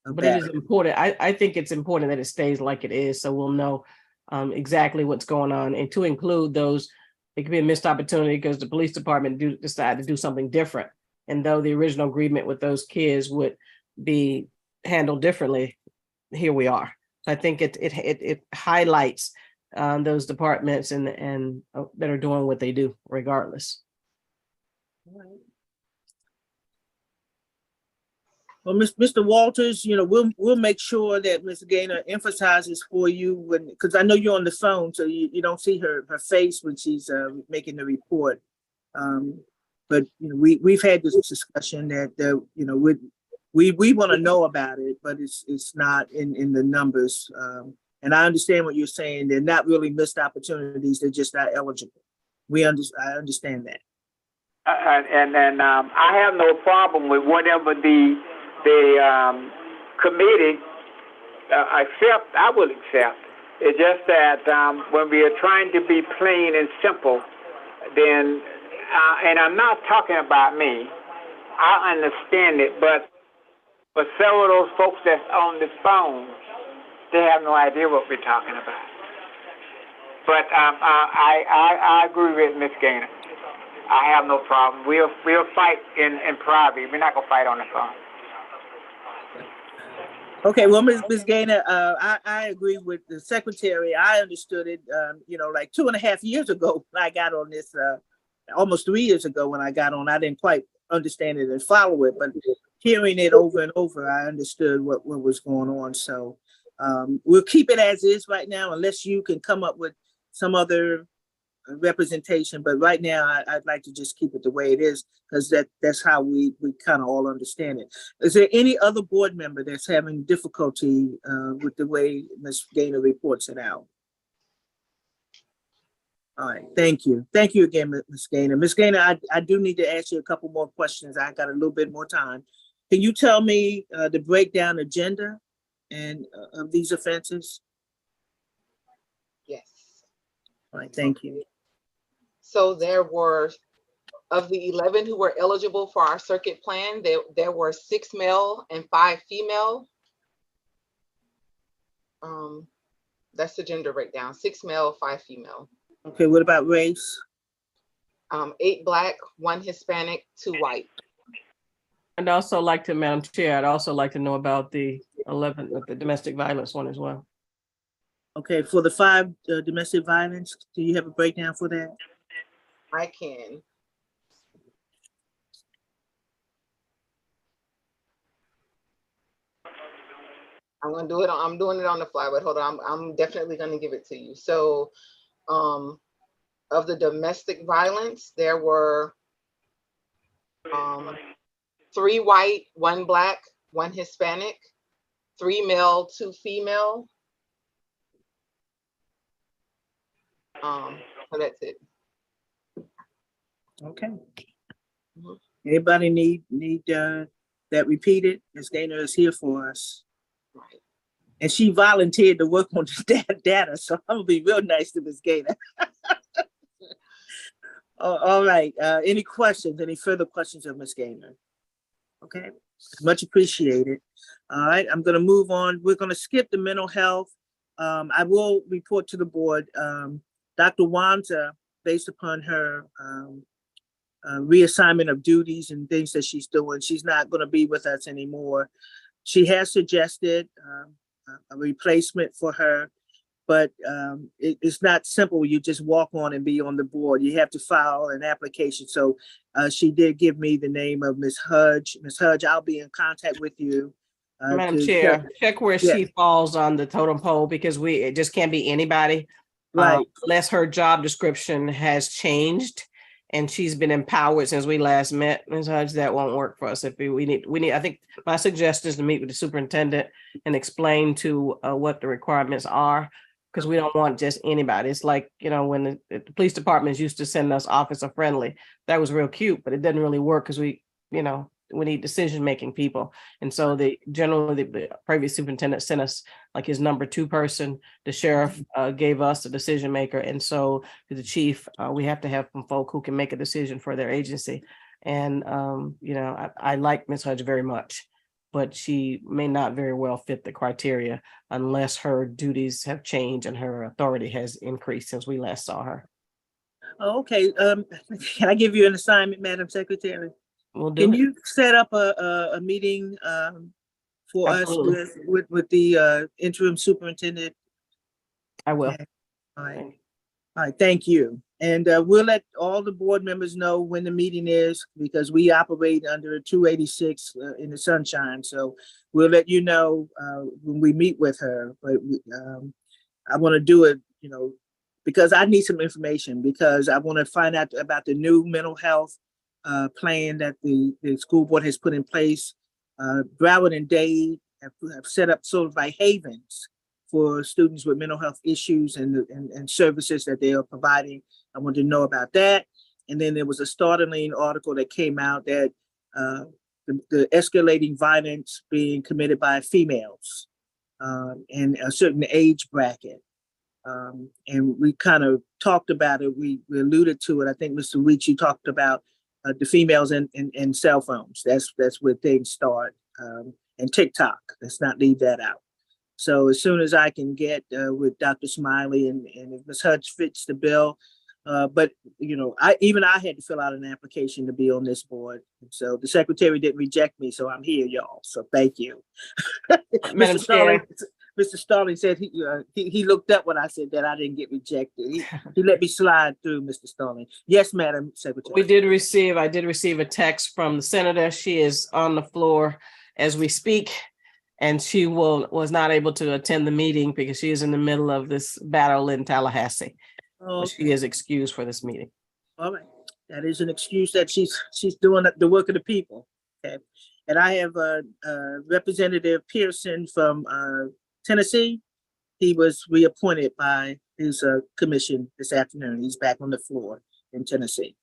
But it is important. I think it's important that it stays like it is, so we'll know exactly what's going on, and to include those. It could be a missed opportunity because the police department decide to do something different, and though the original agreement with those kids would be handled differently, here we are. I think it highlights those departments and that are doing what they do regardless. Well, Mr. Walters, we'll make sure that Ms. Gaynor emphasizes for you because I know you're on the phone, so you don't see her face when she's making the report. But we've had this discussion that we want to know about it, but it's not in the numbers. And I understand what you're saying. They're not really missed opportunities. They're just not eligible. I understand that. And I have no problem with whatever the committee accept. I will accept. It's just that when we are trying to be plain and simple, then and I'm not talking about me. I understand it, but for several of those folks that's on this phone, they have no idea what we're talking about. But I agree with Ms. Gaynor. I have no problem. We'll fight in private. We're not gonna fight on the phone. Okay, well, Ms. Gaynor, I agree with the secretary. I understood it, like 2.5 years ago when I got on this, almost 3 years ago when I got on. I didn't quite understand it and follow it, but hearing it over and over, I understood what was going on. So we'll keep it as is right now, unless you can come up with some other representation. But right now, I'd like to just keep it the way it is, because that's how we kind of all understand it. Is there any other board member that's having difficulty with the way Ms. Gaynor reports it out? All right, thank you. Thank you again, Ms. Gaynor. Ms. Gaynor, I do need to ask you a couple more questions. I got a little bit more time. Can you tell me the breakdown agenda and of these offenses? Yes. All right, thank you. So there were, of the 11 who were eligible for our circuit plan, there were 6 male and 5 female. That's the gender breakdown, 6 male, 5 female. Okay, what about race? 8 Black, 1 Hispanic, 2 white. I'd also like to, Madam Chair, I'd also like to know about the 11, the domestic violence one as well. Okay, for the 5 domestic violence, do you have a breakdown for that? I can. I'm doing it on the fly, but hold on, I'm definitely gonna give it to you. So of the domestic violence, there were 3 white, 1 Black, 1 Hispanic, 3 male, 2 female. So that's it. Okay. Anybody need that repeated? Ms. Gaynor is here for us. Right. And she volunteered to work on the data, so I'm gonna be real nice to Ms. Gaynor. All right, any questions, any further questions of Ms. Gaynor? Okay, much appreciated. All right, I'm gonna move on. We're gonna skip the mental health. I will report to the board. Dr. Wanza, based upon her reassignment of duties and things that she's doing, she's not gonna be with us anymore. She has suggested a replacement for her, but it's not simple. You just walk on and be on the board. You have to file an application. So she did give me the name of Ms. Hudge. Ms. Hudge, I'll be in contact with you. Madam Chair, check where she falls on the totem pole, because it just can't be anybody. Right. Unless her job description has changed and she's been empowered since we last met, Ms. Hudge, that won't work for us. If we need, I think my suggestion is to meet with the superintendent and explain to what the requirements are, because we don't want just anybody. It's like, when the police departments used to send us officer friendly, that was real cute, but it doesn't really work because we need decision-making people. And so the previous superintendent sent us like his number 2 person. The sheriff gave us a decision maker. And so to the chief, we have to have some folk who can make a decision for their agency. And, I like Ms. Hudge very much, but she may not very well fit the criteria unless her duties have changed and her authority has increased since we last saw her. Okay, can I give you an assignment, Madam Secretary? Can you set up a meeting for Absolutely. us with the interim superintendent? I will. All right. All right, thank you. And we'll let all the board members know when the meeting is, because we operate under 286 in the sunshine. So we'll let you know when we meet with her. But I want to do it, because I need some information, because I want to find out about the new mental health plan that the school board has put in place. Broward and Dade have set up sort of like havens for students with mental health issues and services that they are providing. I want to know about that. And then there was a startling article that came out that the escalating violence being committed by females in a certain age bracket. And we kind of talked about it. We alluded to it. I think Mr. Weeks, you talked about the females and cell phones. That's where things start. And TikTok. Let's not leave that out. So as soon as I can get with Dr. Smiley and if Ms. Hudge fits the bill, but I had to fill out an application to be on this board. So the secretary didn't reject me, so I'm here, y'all. So thank you. Madam Chair. Mr. Starling said he looked up when I said that I didn't get rejected. He let me slide through, Mr. Starling. Yes, Madam Secretary. I did receive a text from the senator. She is on the floor as we speak, and she was not able to attend the meeting because she is in the middle of this battle in Tallahassee. Oh, she is excused for this meeting. All right, that is an excuse that she's doing the work of the people. Okay, and I have Representative Pearson from Tennessee. He was reappointed by his commission this afternoon. He's back on the floor in Tennessee.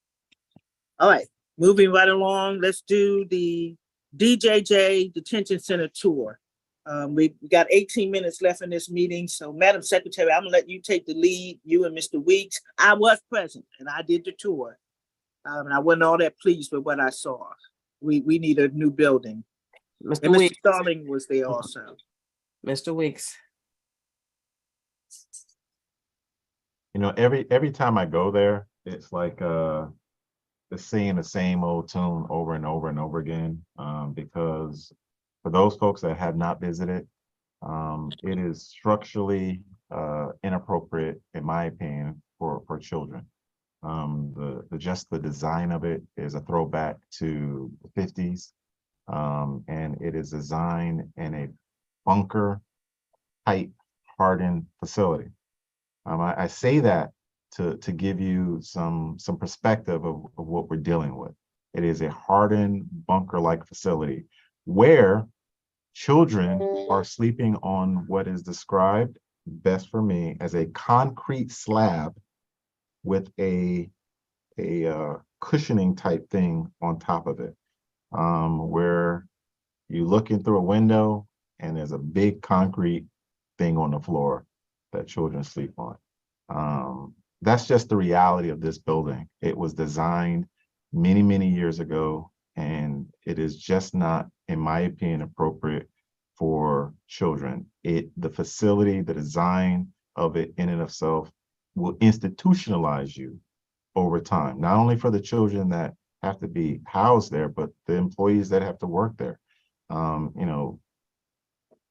All right, moving right along. Let's do the DJJ Detention Center tour. We got 18 minutes left in this meeting. So Madam Secretary, I'm gonna let you take the lead, you and Mr. Weeks. I was present and I did the tour. And I wasn't all that pleased with what I saw. We need a new building. Mr. Weeks. Mr. Starling was there also. Mr. Weeks. Every time I go there, it's like singing the same old tune over and over and over again, because for those folks that have not visited, it is structurally inappropriate, in my opinion, for children. The design of it is a throwback to the 50s, and it is designed in a bunker type hardened facility. I say that to give you some perspective of what we're dealing with. It is a hardened bunker-like facility where children are sleeping on what is described best for me as a concrete slab with a cushioning type thing on top of it, where you look in through a window and there's a big concrete thing on the floor that children sleep on. That's just the reality of this building. It was designed many, many years ago, and it is just not, in my opinion, appropriate for children. The facility, the design of it in and of itself will institutionalize you over time, not only for the children that have to be housed there, but the employees that have to work there.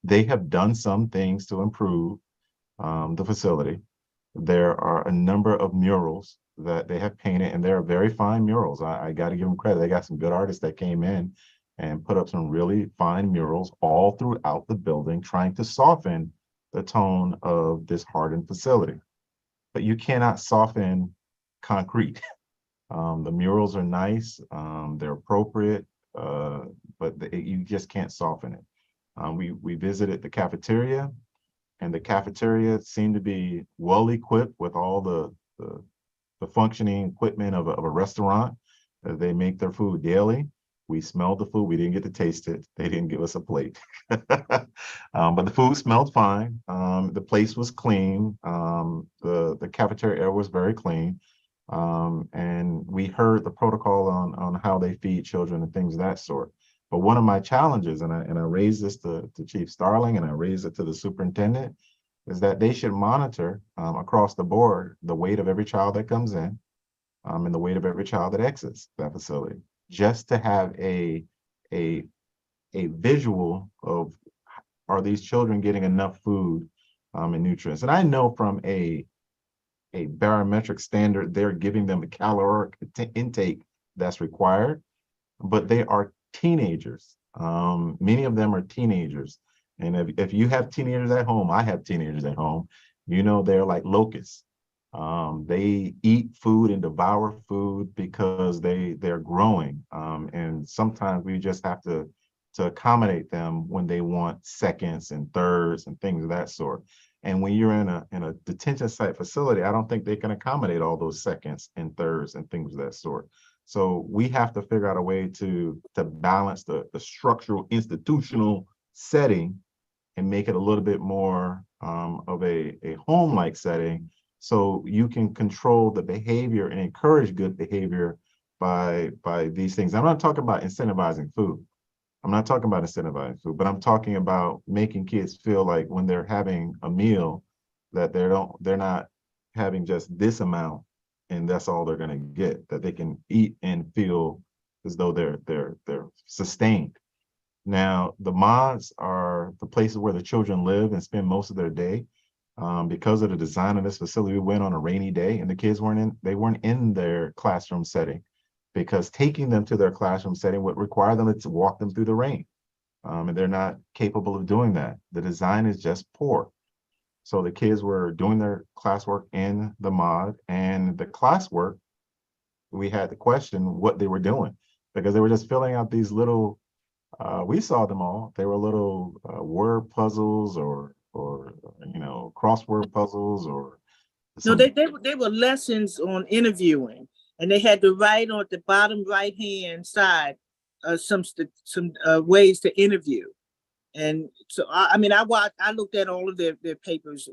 They have done some things to improve the facility. There are a number of murals that they have painted, and they're very fine murals. I got to give them credit. They got some good artists that came in and put up some really fine murals all throughout the building, trying to soften the tone of this hardened facility. But you cannot soften concrete. The murals are nice, they're appropriate, but you just can't soften it. We visited the cafeteria, and the cafeteria seemed to be well equipped with all the functioning equipment of a restaurant. They make their food daily. We smelled the food. We didn't get to taste it. They didn't give us a plate. But the food smelled fine. The place was clean. The cafeteria area was very clean. And we heard the protocol on how they feed children and things of that sort. But one of my challenges, and I raised this to Chief Starling, and I raised it to the superintendent, is that they should monitor across the board the weight of every child that comes in, and the weight of every child that exits that facility, just to have a visual of, are these children getting enough food and nutrients. And I know from a a barometric standard. They're giving them the caloric intake that's required, but they are teenagers. Many of them are teenagers. And if you have teenagers at home, I have teenagers at home, you know, they're like locusts. They eat food and devour food because they're growing. And sometimes we just have to accommodate them when they want seconds and thirds and things of that sort. And when you're in a detention site facility, I don't think they can accommodate all those seconds and thirds and things of that sort. So we have to figure out a way to balance the structural institutional setting and make it a little bit more of a home-like setting, so you can control the behavior and encourage good behavior by these things. I'm not talking about incentivizing food. I'm not talking about incentivizing food, but I'm talking about making kids feel like when they're having a meal that they're not having just this amount and that's all they're going to get, that they can eat and feel as though they're sustained. Now, the mods are the places where the children live and spend most of their day. Because of the design of this facility, we went on a rainy day and the kids weren't in their classroom setting, because taking them to their classroom setting would require them to walk them through the rain. And they're not capable of doing that. The design is just poor. So the kids were doing their classwork in the mod, and the classwork, we had to question what they were doing, because they were just filling out these little, we saw them all. They were little word puzzles or you know, crossword puzzles or No, some. they were lessons on interviewing, and they had to write on the bottom right-hand side some ways to interview. And so, I mean, I looked at all of their papers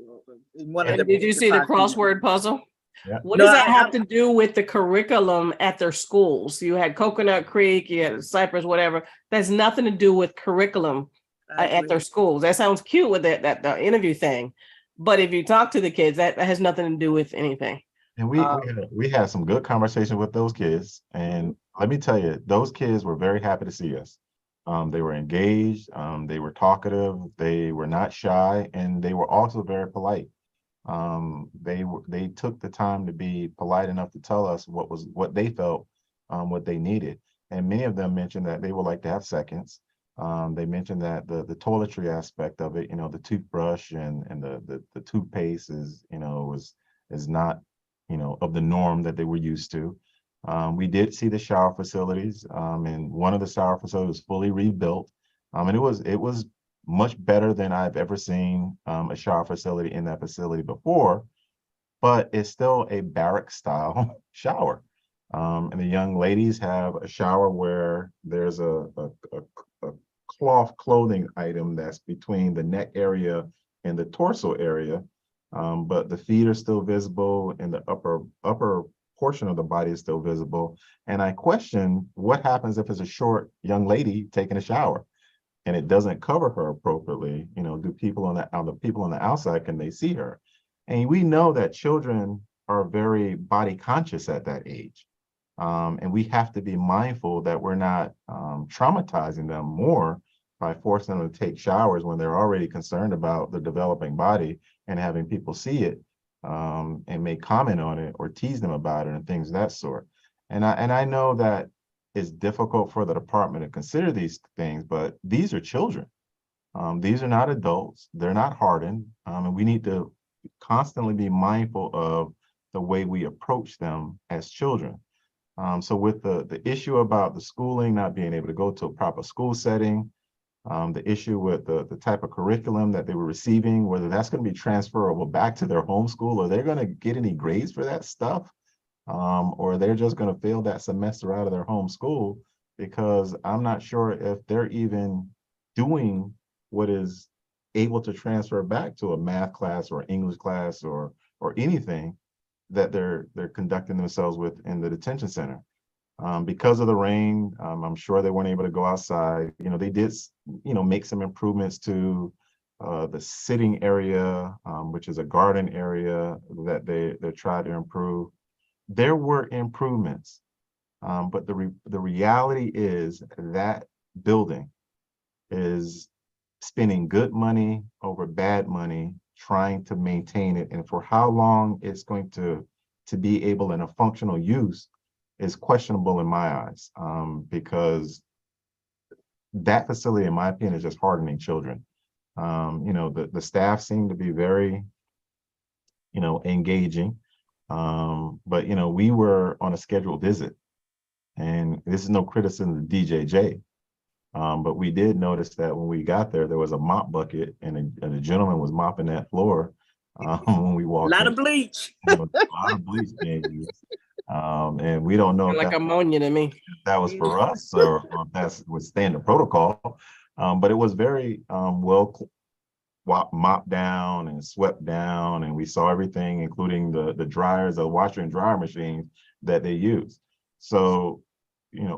in one of them. Did you see the crossword puzzle? Yeah. What does that have to do with the curriculum at their schools? You had Coconut Creek, you had Cypress, whatever. That's nothing to do with curriculum at their schools. That sounds cute with that the interview thing, but if you talk to the kids, that has nothing to do with anything. And we had some good conversation with those kids, and let me tell you, those kids were very happy to see us. They were engaged, they were talkative, they were not shy, and they were also very polite. They took the time to be polite enough to tell us what they felt, what they needed. And many of them mentioned that they would like to have seconds. They mentioned that the toiletry aspect of it, you know, the toothbrush and the toothpaste is, you know, is not, you know, of the norm that they were used to. We did see the shower facilities, and one of the shower facilities was fully rebuilt. And it was much better than I've ever seen a shower facility in that facility before, but it's still a barrack style shower. And the young ladies have a shower where there's a cloth clothing item that's between the neck area and the torso area, but the feet are still visible and the upper portion of the body is still visible. And I question what happens if it's a short young lady taking a shower and it doesn't cover her appropriately. You know, do people on the outside, can they see her? And we know that children are very body conscious at that age. And we have to be mindful that we're not traumatizing them more by forcing them to take showers when they're already concerned about the developing body and having people see it and make comment on it or tease them about it and things of that sort. And I know that it's difficult for the department to consider these things, but these are children. These are not adults. They're not hardened. And we need to constantly be mindful of the way we approach them as children. So with the issue about the schooling, not being able to go to a proper school setting, the issue with the type of curriculum that they were receiving, whether that's going to be transferable back to their home school, or they're going to get any grades for that stuff, or they're just going to fail that semester out of their home school, because I'm not sure if they're even doing what is able to transfer back to a math class or English class or anything that they're conducting themselves with in the detention center. Because of the rain, I'm sure they weren't able to go outside. You know, they did, you know, make some improvements to the sitting area, which is a garden area that they tried to improve. There were improvements, but the reality is that building is spending good money over bad money trying to maintain it, and for how long it's going to be able in a functional use is questionable in my eyes, because that facility, in my opinion, is just hardening children. The staff seem to be very, engaging. But we were on a scheduled visit, and this is no criticism of DJJ. But we did notice that when we got there was a mop bucket, and a gentleman was mopping that floor when we walked in. A lot of bleach. A lot of bleach being used. And we don't know if Like ammonia to me. that was for us or if that's was standard protocol. But it was very well mopped down and swept down, and we saw everything, including the dryers, the washer and dryer machines that they use. So,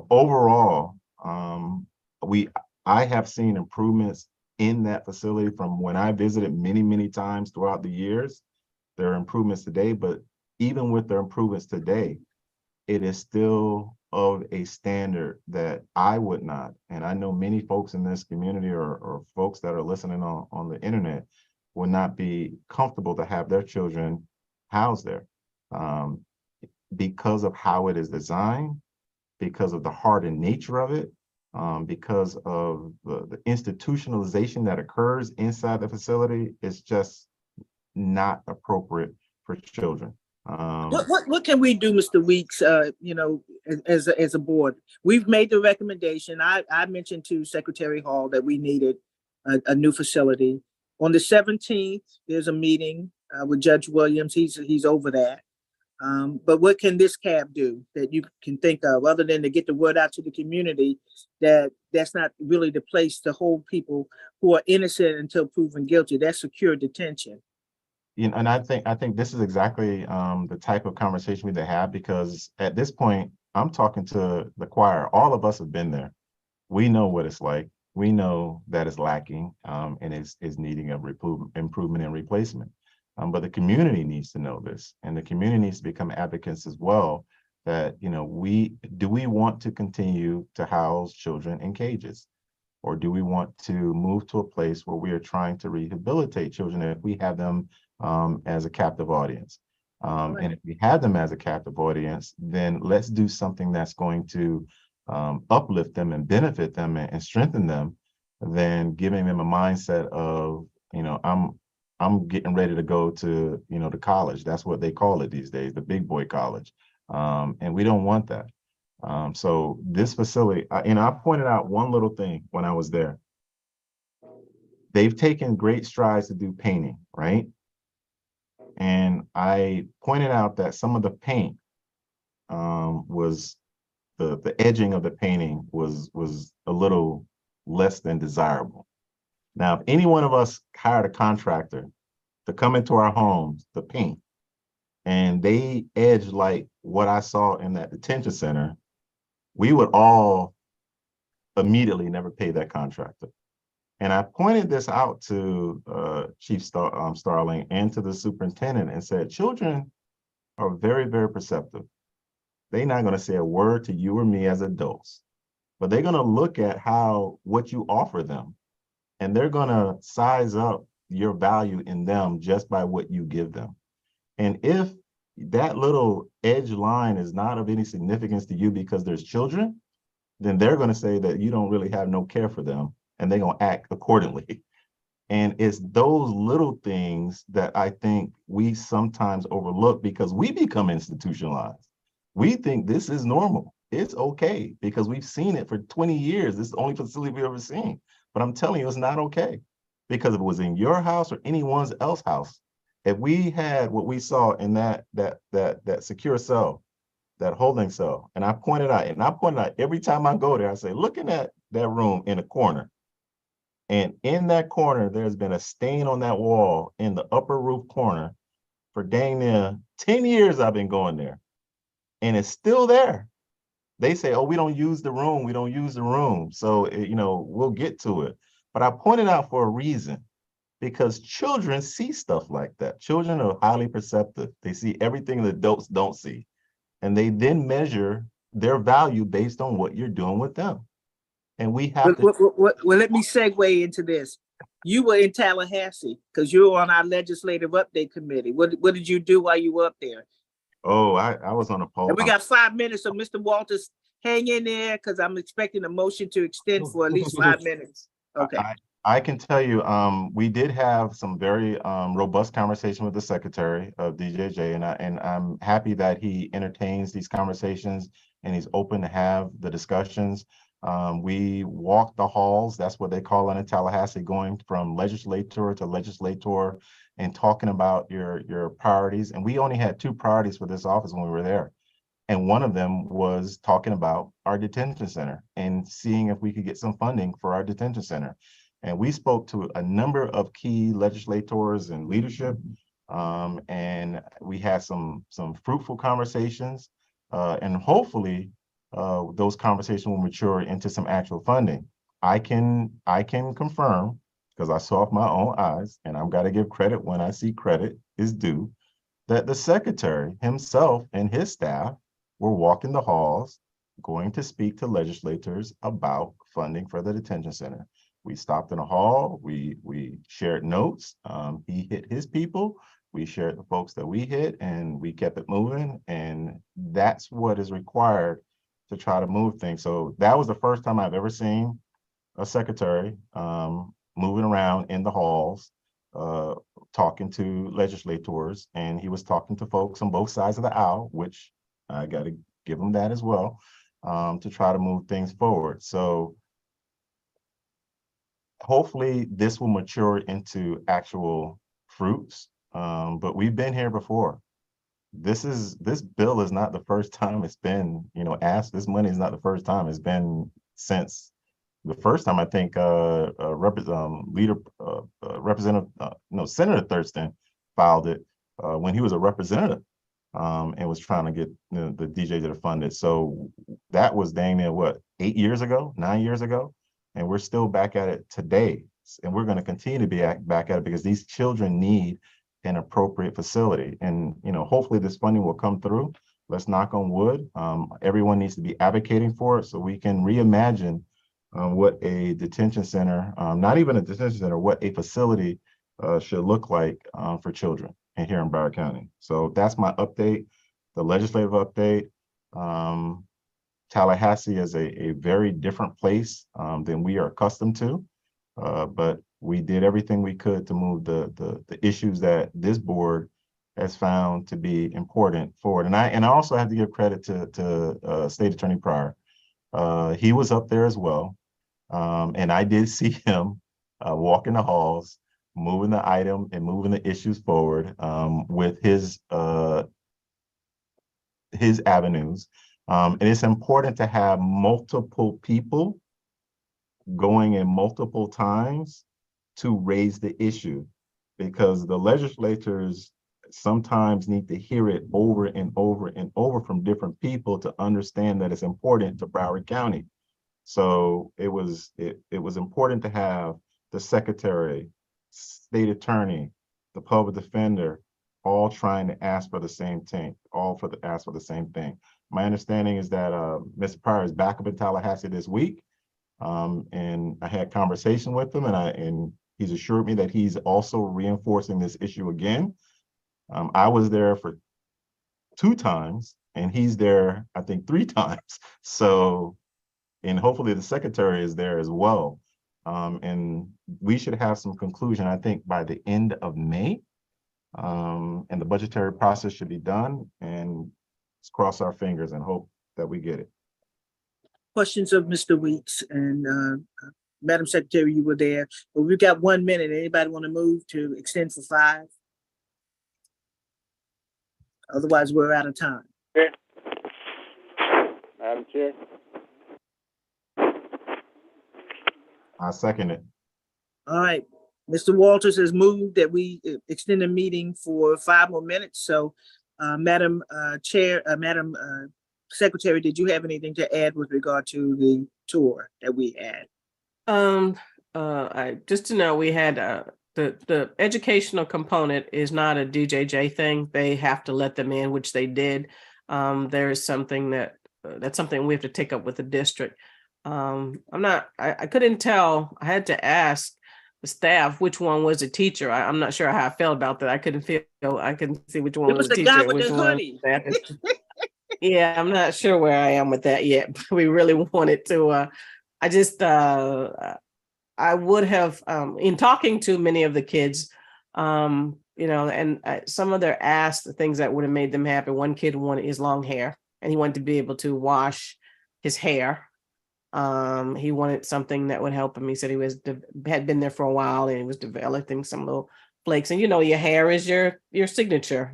overall, I have seen improvements in that facility from when I visited many times throughout the years. There are improvements today, but even with the improvements today, it is still of a standard that I would not, and I know many folks in this community or folks that are listening on the internet would not be comfortable to have their children housed there, because of how it is designed, because of the hardened nature of it, because of the institutionalization that occurs inside the facility. It's just not appropriate for children. What can we do, Mr. Weeks, as a board? We've made the recommendation. I mentioned to Secretary Hall that we needed a new facility. On the 17th, there's a meeting with Judge Williams. He's over that. But what can this CAB do that you can think of, other than to get the word out to the community that's not really the place to hold people who are innocent until proven guilty? That's secure detention. And I think this is exactly the type of conversation we need to have, because at this point, I'm talking to the choir. All of us have been there. We know what it's like. We know that it's lacking and is needing of improvement and replacement. But the community needs to know this, and the community needs to become advocates as well. That we want to continue to house children in cages, or do we want to move to a place where we are trying to rehabilitate children if we have them as a captive audience? And if we have them as a captive audience, then let's do something that's going to uplift them and benefit them and strengthen them, than giving them a mindset of, I'm getting ready to go to, to college. That's what they call it these days, the big boy college. And we don't want that. So this facility, I pointed out one little thing when I was there. They've taken great strides to do painting, right? And I pointed out that some of the paint was the edging of the painting was a little less than desirable. Now, if any one of us hired a contractor to come into our homes to paint, and they edge like what I saw in that detention center, we would all immediately never pay that contractor. And I pointed this out to Chief Starling and to the superintendent and said, children are very, very perceptive. They're not going to say a word to you or me as adults, but they're going to look at what you offer them, and they're going to size up your value in them just by what you give them. And if that little edge line is not of any significance to you because there's children, then they're going to say that you don't really have no care for them, and they're going to act accordingly. And it's those little things that I think we sometimes overlook because we become institutionalized. We think this is normal. It's okay because we've seen it for 20 years. This is the only facility we've ever seen. But I'm telling you, it's not okay, because if it was in your house or anyone's else's house, if we had what we saw in that secure cell, that holding cell, and I pointed out every time I go there, I say, looking at that room in a corner, and in that corner, there's been a stain on that wall in the upper roof corner for dang near 10 years I've been going there, and it's still there. They say, oh, we don't use the room. We don't use the room. So, we'll get to it. But I pointed out for a reason, because children see stuff like that. Children are highly perceptive. They see everything that adults don't see. And they then measure their value based on what you're doing with them. And we have Well, let me segue into this. You were in Tallahassee because you were on our legislative update committee. What did you do while you were up there? Oh, I was on a poll. And we got 5 minutes, so Mr. Walters, hang in there because I'm expecting a motion to extend for at least 5 minutes. Okay. I can tell you, we did have some very robust conversation with the secretary of DJJ, and I'm happy that he entertains these conversations and he's open to have the discussions. We walked the halls, that's what they call it in Tallahassee, going from legislator to legislator and talking about your priorities. And we only had 2 priorities for this office when we were there. And one of them was talking about our detention center and seeing if we could get some funding for our detention center. And we spoke to a number of key legislators and leadership, and we had some fruitful conversations, and hopefully those conversations will mature into some actual funding. I can confirm, because I saw with my own eyes, and I've got to give credit when I see credit is due, that the secretary himself and his staff were walking the halls, going to speak to legislators about funding for the detention center. We stopped in a hall, we shared notes, he hit his people, we shared the folks that we hit, and we kept it moving, and that's what is required to try to move things. So that was the first time I've ever seen a secretary moving around in the halls, talking to legislators, and he was talking to folks on both sides of the aisle, which I got to give him that as well, to try to move things forward. So hopefully this will mature into actual fruits, but we've been here before. This bill is not the first time it's been, asked. This money is not the first time. It's been since the first time, I think, Senator Thurston filed it when he was a representative, and was trying to get the DJ to fund it. So that was dang near what, 8 years ago, 9 years ago, and we're still back at it today. And we're going to continue to be back at it because these children need an appropriate facility. And hopefully this funding will come through. Let's knock on wood. Everyone needs to be advocating for it so we can reimagine what a detention center, not even a detention center, what a facility should look like for children here in Broward County. So that's my update, the legislative update. Tallahassee is a very different place than we are accustomed to, but we did everything we could to move the issues that this board has found to be important forward. And I also have to give credit to State Attorney Pryor. He was up there as well, and I did see him walking the halls, moving the item and moving the issues forward with his avenues. And it's important to have multiple people going in multiple times to raise the issue, because the legislators sometimes need to hear it over and over and over from different people to understand that it's important to Broward County. So it was important to have the secretary, state attorney, the public defender, all trying to ask for the same thing, ask for the same thing. My understanding is that Mr. Pryor is back up in Tallahassee this week, and I had conversation with him, and he's assured me that he's also reinforcing this issue again. I was there for 2 times, and he's there, I think, 3 times. So, and hopefully the secretary is there as well. And we should have some conclusion, I think, by the end of May. And the budgetary process should be done, and let's cross our fingers and hope that we get it. Questions of Mr. Weeks and Madam Secretary, you were there, but we've got 1 minute. Anybody want to move to extend for 5? Otherwise, we're out of time. Okay. Madam Chair. I second it. All right. Mr. Walters has moved that we extend the meeting for 5 more minutes. So, Madam Secretary, did you have anything to add with regard to the tour that we had? Just to know, we had the educational component is not a DJJ thing. They have to let them in, which they did. There is something that's something we have to take up with the district. I couldn't tell. I had to ask the staff, which one was a teacher. I'm not sure how I felt about that. I couldn't see which one It was was a the guy teacher, with which the one was hoodie. staff. Yeah, I'm not sure where I am with that yet, but we really wanted to, I would have, in talking to many of the kids, and some of their asked the things that would have made them happy. One kid wanted his long hair and he wanted to be able to wash his hair. He wanted something that would help him. He said had been there for a while and he was developing some little flakes. And your hair is your signature,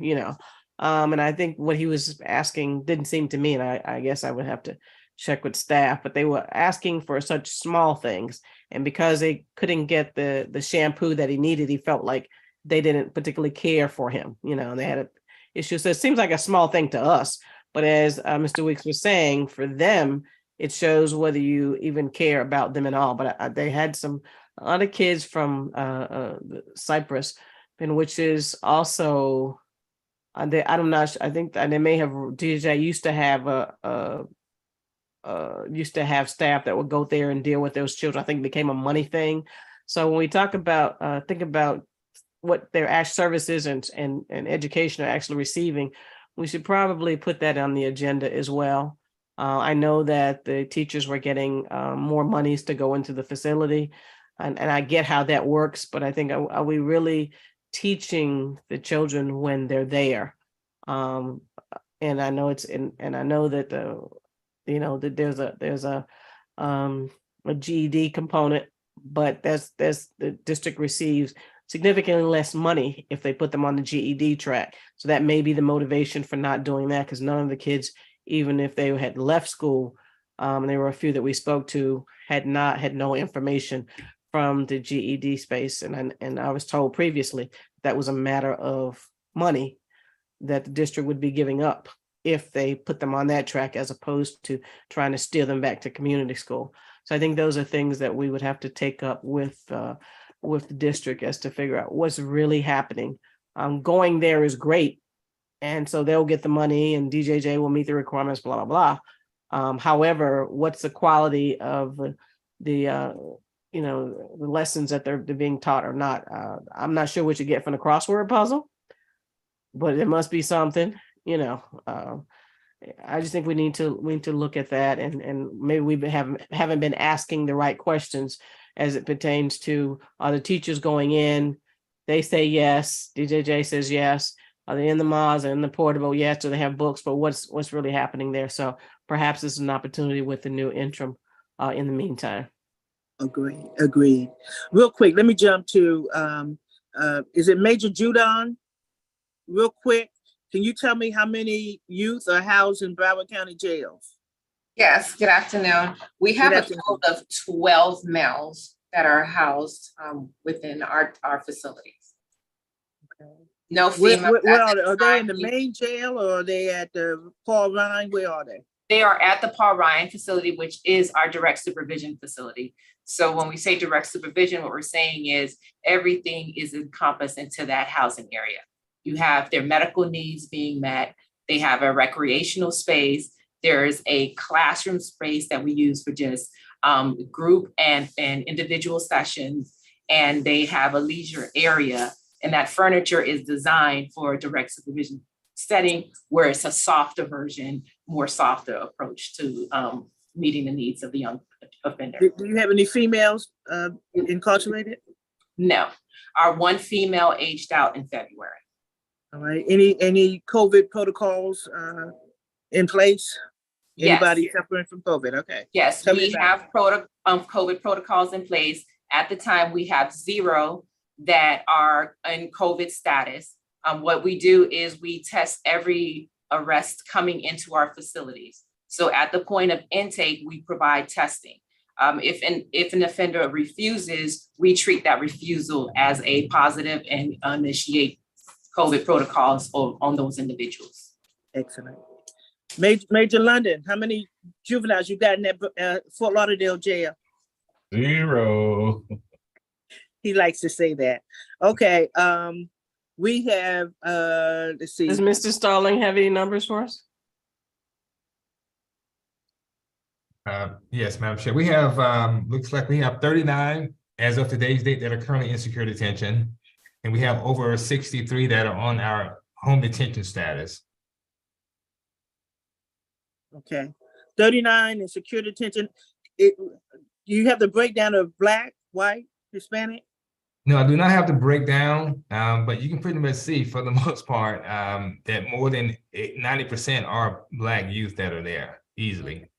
and I think what he was asking didn't seem to me, and I guess I would have to check with staff, but they were asking for such small things. And because they couldn't get the shampoo that he needed, he felt like they didn't particularly care for him, and they had an issue. So it seems like a small thing to us, but as Mr. Weeks was saying, for them, it shows whether you even care about them at all. But they had some other kids from Cyprus, and which is also, I'm not. I think that they may have. DJ used to have staff that would go there and deal with those children. I think it became a money thing. So when we talk about think about what their services and education are actually receiving, we should probably put that on the agenda as well. I know that the teachers were getting more monies to go into the facility, and I get how that works, but I think, are we really teaching the children when they're there? And I know and I know that that there's a GED component, but the district receives significantly less money if they put them on the GED track. So that may be the motivation for not doing that, because none of the kids, even if they had left school, and there were a few that we spoke to, had no information from the GED space. And I was told previously that was a matter of money that the district would be giving up if they put them on that track, as opposed to trying to steer them back to community school. So I think those are things that we would have to take up with the district, as to figure out what's really happening. Going there is great, and so they'll get the money and DJJ will meet the requirements, blah, blah, blah. However, what's the quality of the lessons that they're being taught or not? I'm not sure what you get from the crossword puzzle, but it must be something, I just think we need to look at that, and maybe we haven't been asking the right questions as it pertains to, are the teachers going in? They say yes. DJJ says yes. Are they in the mods and in the portable? Yes. Do they have books? But what's really happening there? So perhaps this is an opportunity with the new interim in the meantime. Agreed. Real quick, let me jump to, is it Major Judon? Real quick, can you tell me how many youth are housed in Broward County jails? Yes, good afternoon. We have a total of 12 males that are housed within our facilities. Okay. No female. Where are they? Are they in the main jail, or are they at the Paul Ryan? Where are they? They are at the Paul Ryan facility, which is our direct supervision facility. So when we say direct supervision, what we're saying is everything is encompassed into that housing area. You have their medical needs being met. They have a recreational space. There's a classroom space that we use for just group and individual sessions. And they have a leisure area. And that furniture is designed for a direct supervision setting, where it's a softer version, more softer approach to meeting the needs of the young offender. Do you have any females incarcerated? No. Our one female aged out in February. All right. Any COVID protocols in place? Anybody Yes. suffering from COVID? Okay. Yes, we have COVID protocols in place. At the time, we have 0 that are in COVID status. What we do is we test every arrest coming into our facilities. So at the point of intake, we provide testing. If an offender refuses, we treat that refusal as a positive and initiate COVID protocols on those individuals. Excellent. Major London, how many juveniles you got in that Fort Lauderdale jail? 0. He likes to say that. Okay. We have, let's see. Does Mr. Starling have any numbers for us? Yes, Madam Chair. We have, looks like we have 39 as of today's date that are currently in secure detention. And we have over 63 that are on our home detention status. Okay, 39 in secure detention. Do you have the breakdown of Black, white, Hispanic? No, I do not have the breakdown, but you can pretty much see for the most part that more than 90% are Black youth that are there easily.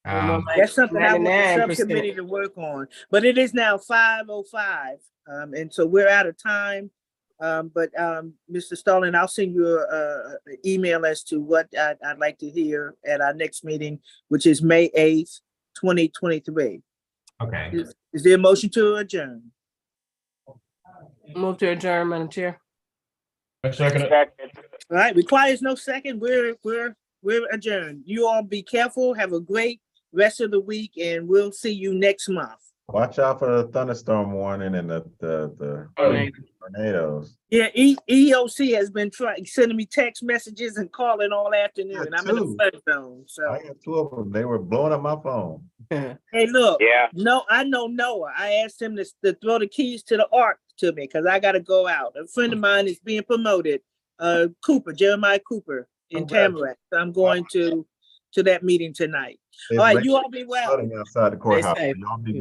That's something I want the 99%. subcommittee to work on, but it is now 5:05, and so we're out of time. But Mr. Stallings, I'll send you an email as to what I'd like to hear at our next meeting, which is May 8th, 2023. Okay. Is there a motion to adjourn? Move to adjourn, Madam Chair. I second it. All right, requires no second. We're adjourned. You all be careful. Have a great rest of the week, and we'll see you next month. Watch out for the thunderstorm warning and the tornadoes. Yeah, EOC has been sending me text messages and calling all afternoon. I'm in the flood zone, so. I got 2 of them. They were blowing up my phone. Hey, look. Yeah. No, I know Noah. I asked him to throw the keys to the ark to me because I got to go out. A friend of mine is being promoted, Jeremiah Cooper in Tamarack. So I'm going to that meeting tonight. All right, you all be well. Outside the courthouse. safe. Y'all be good.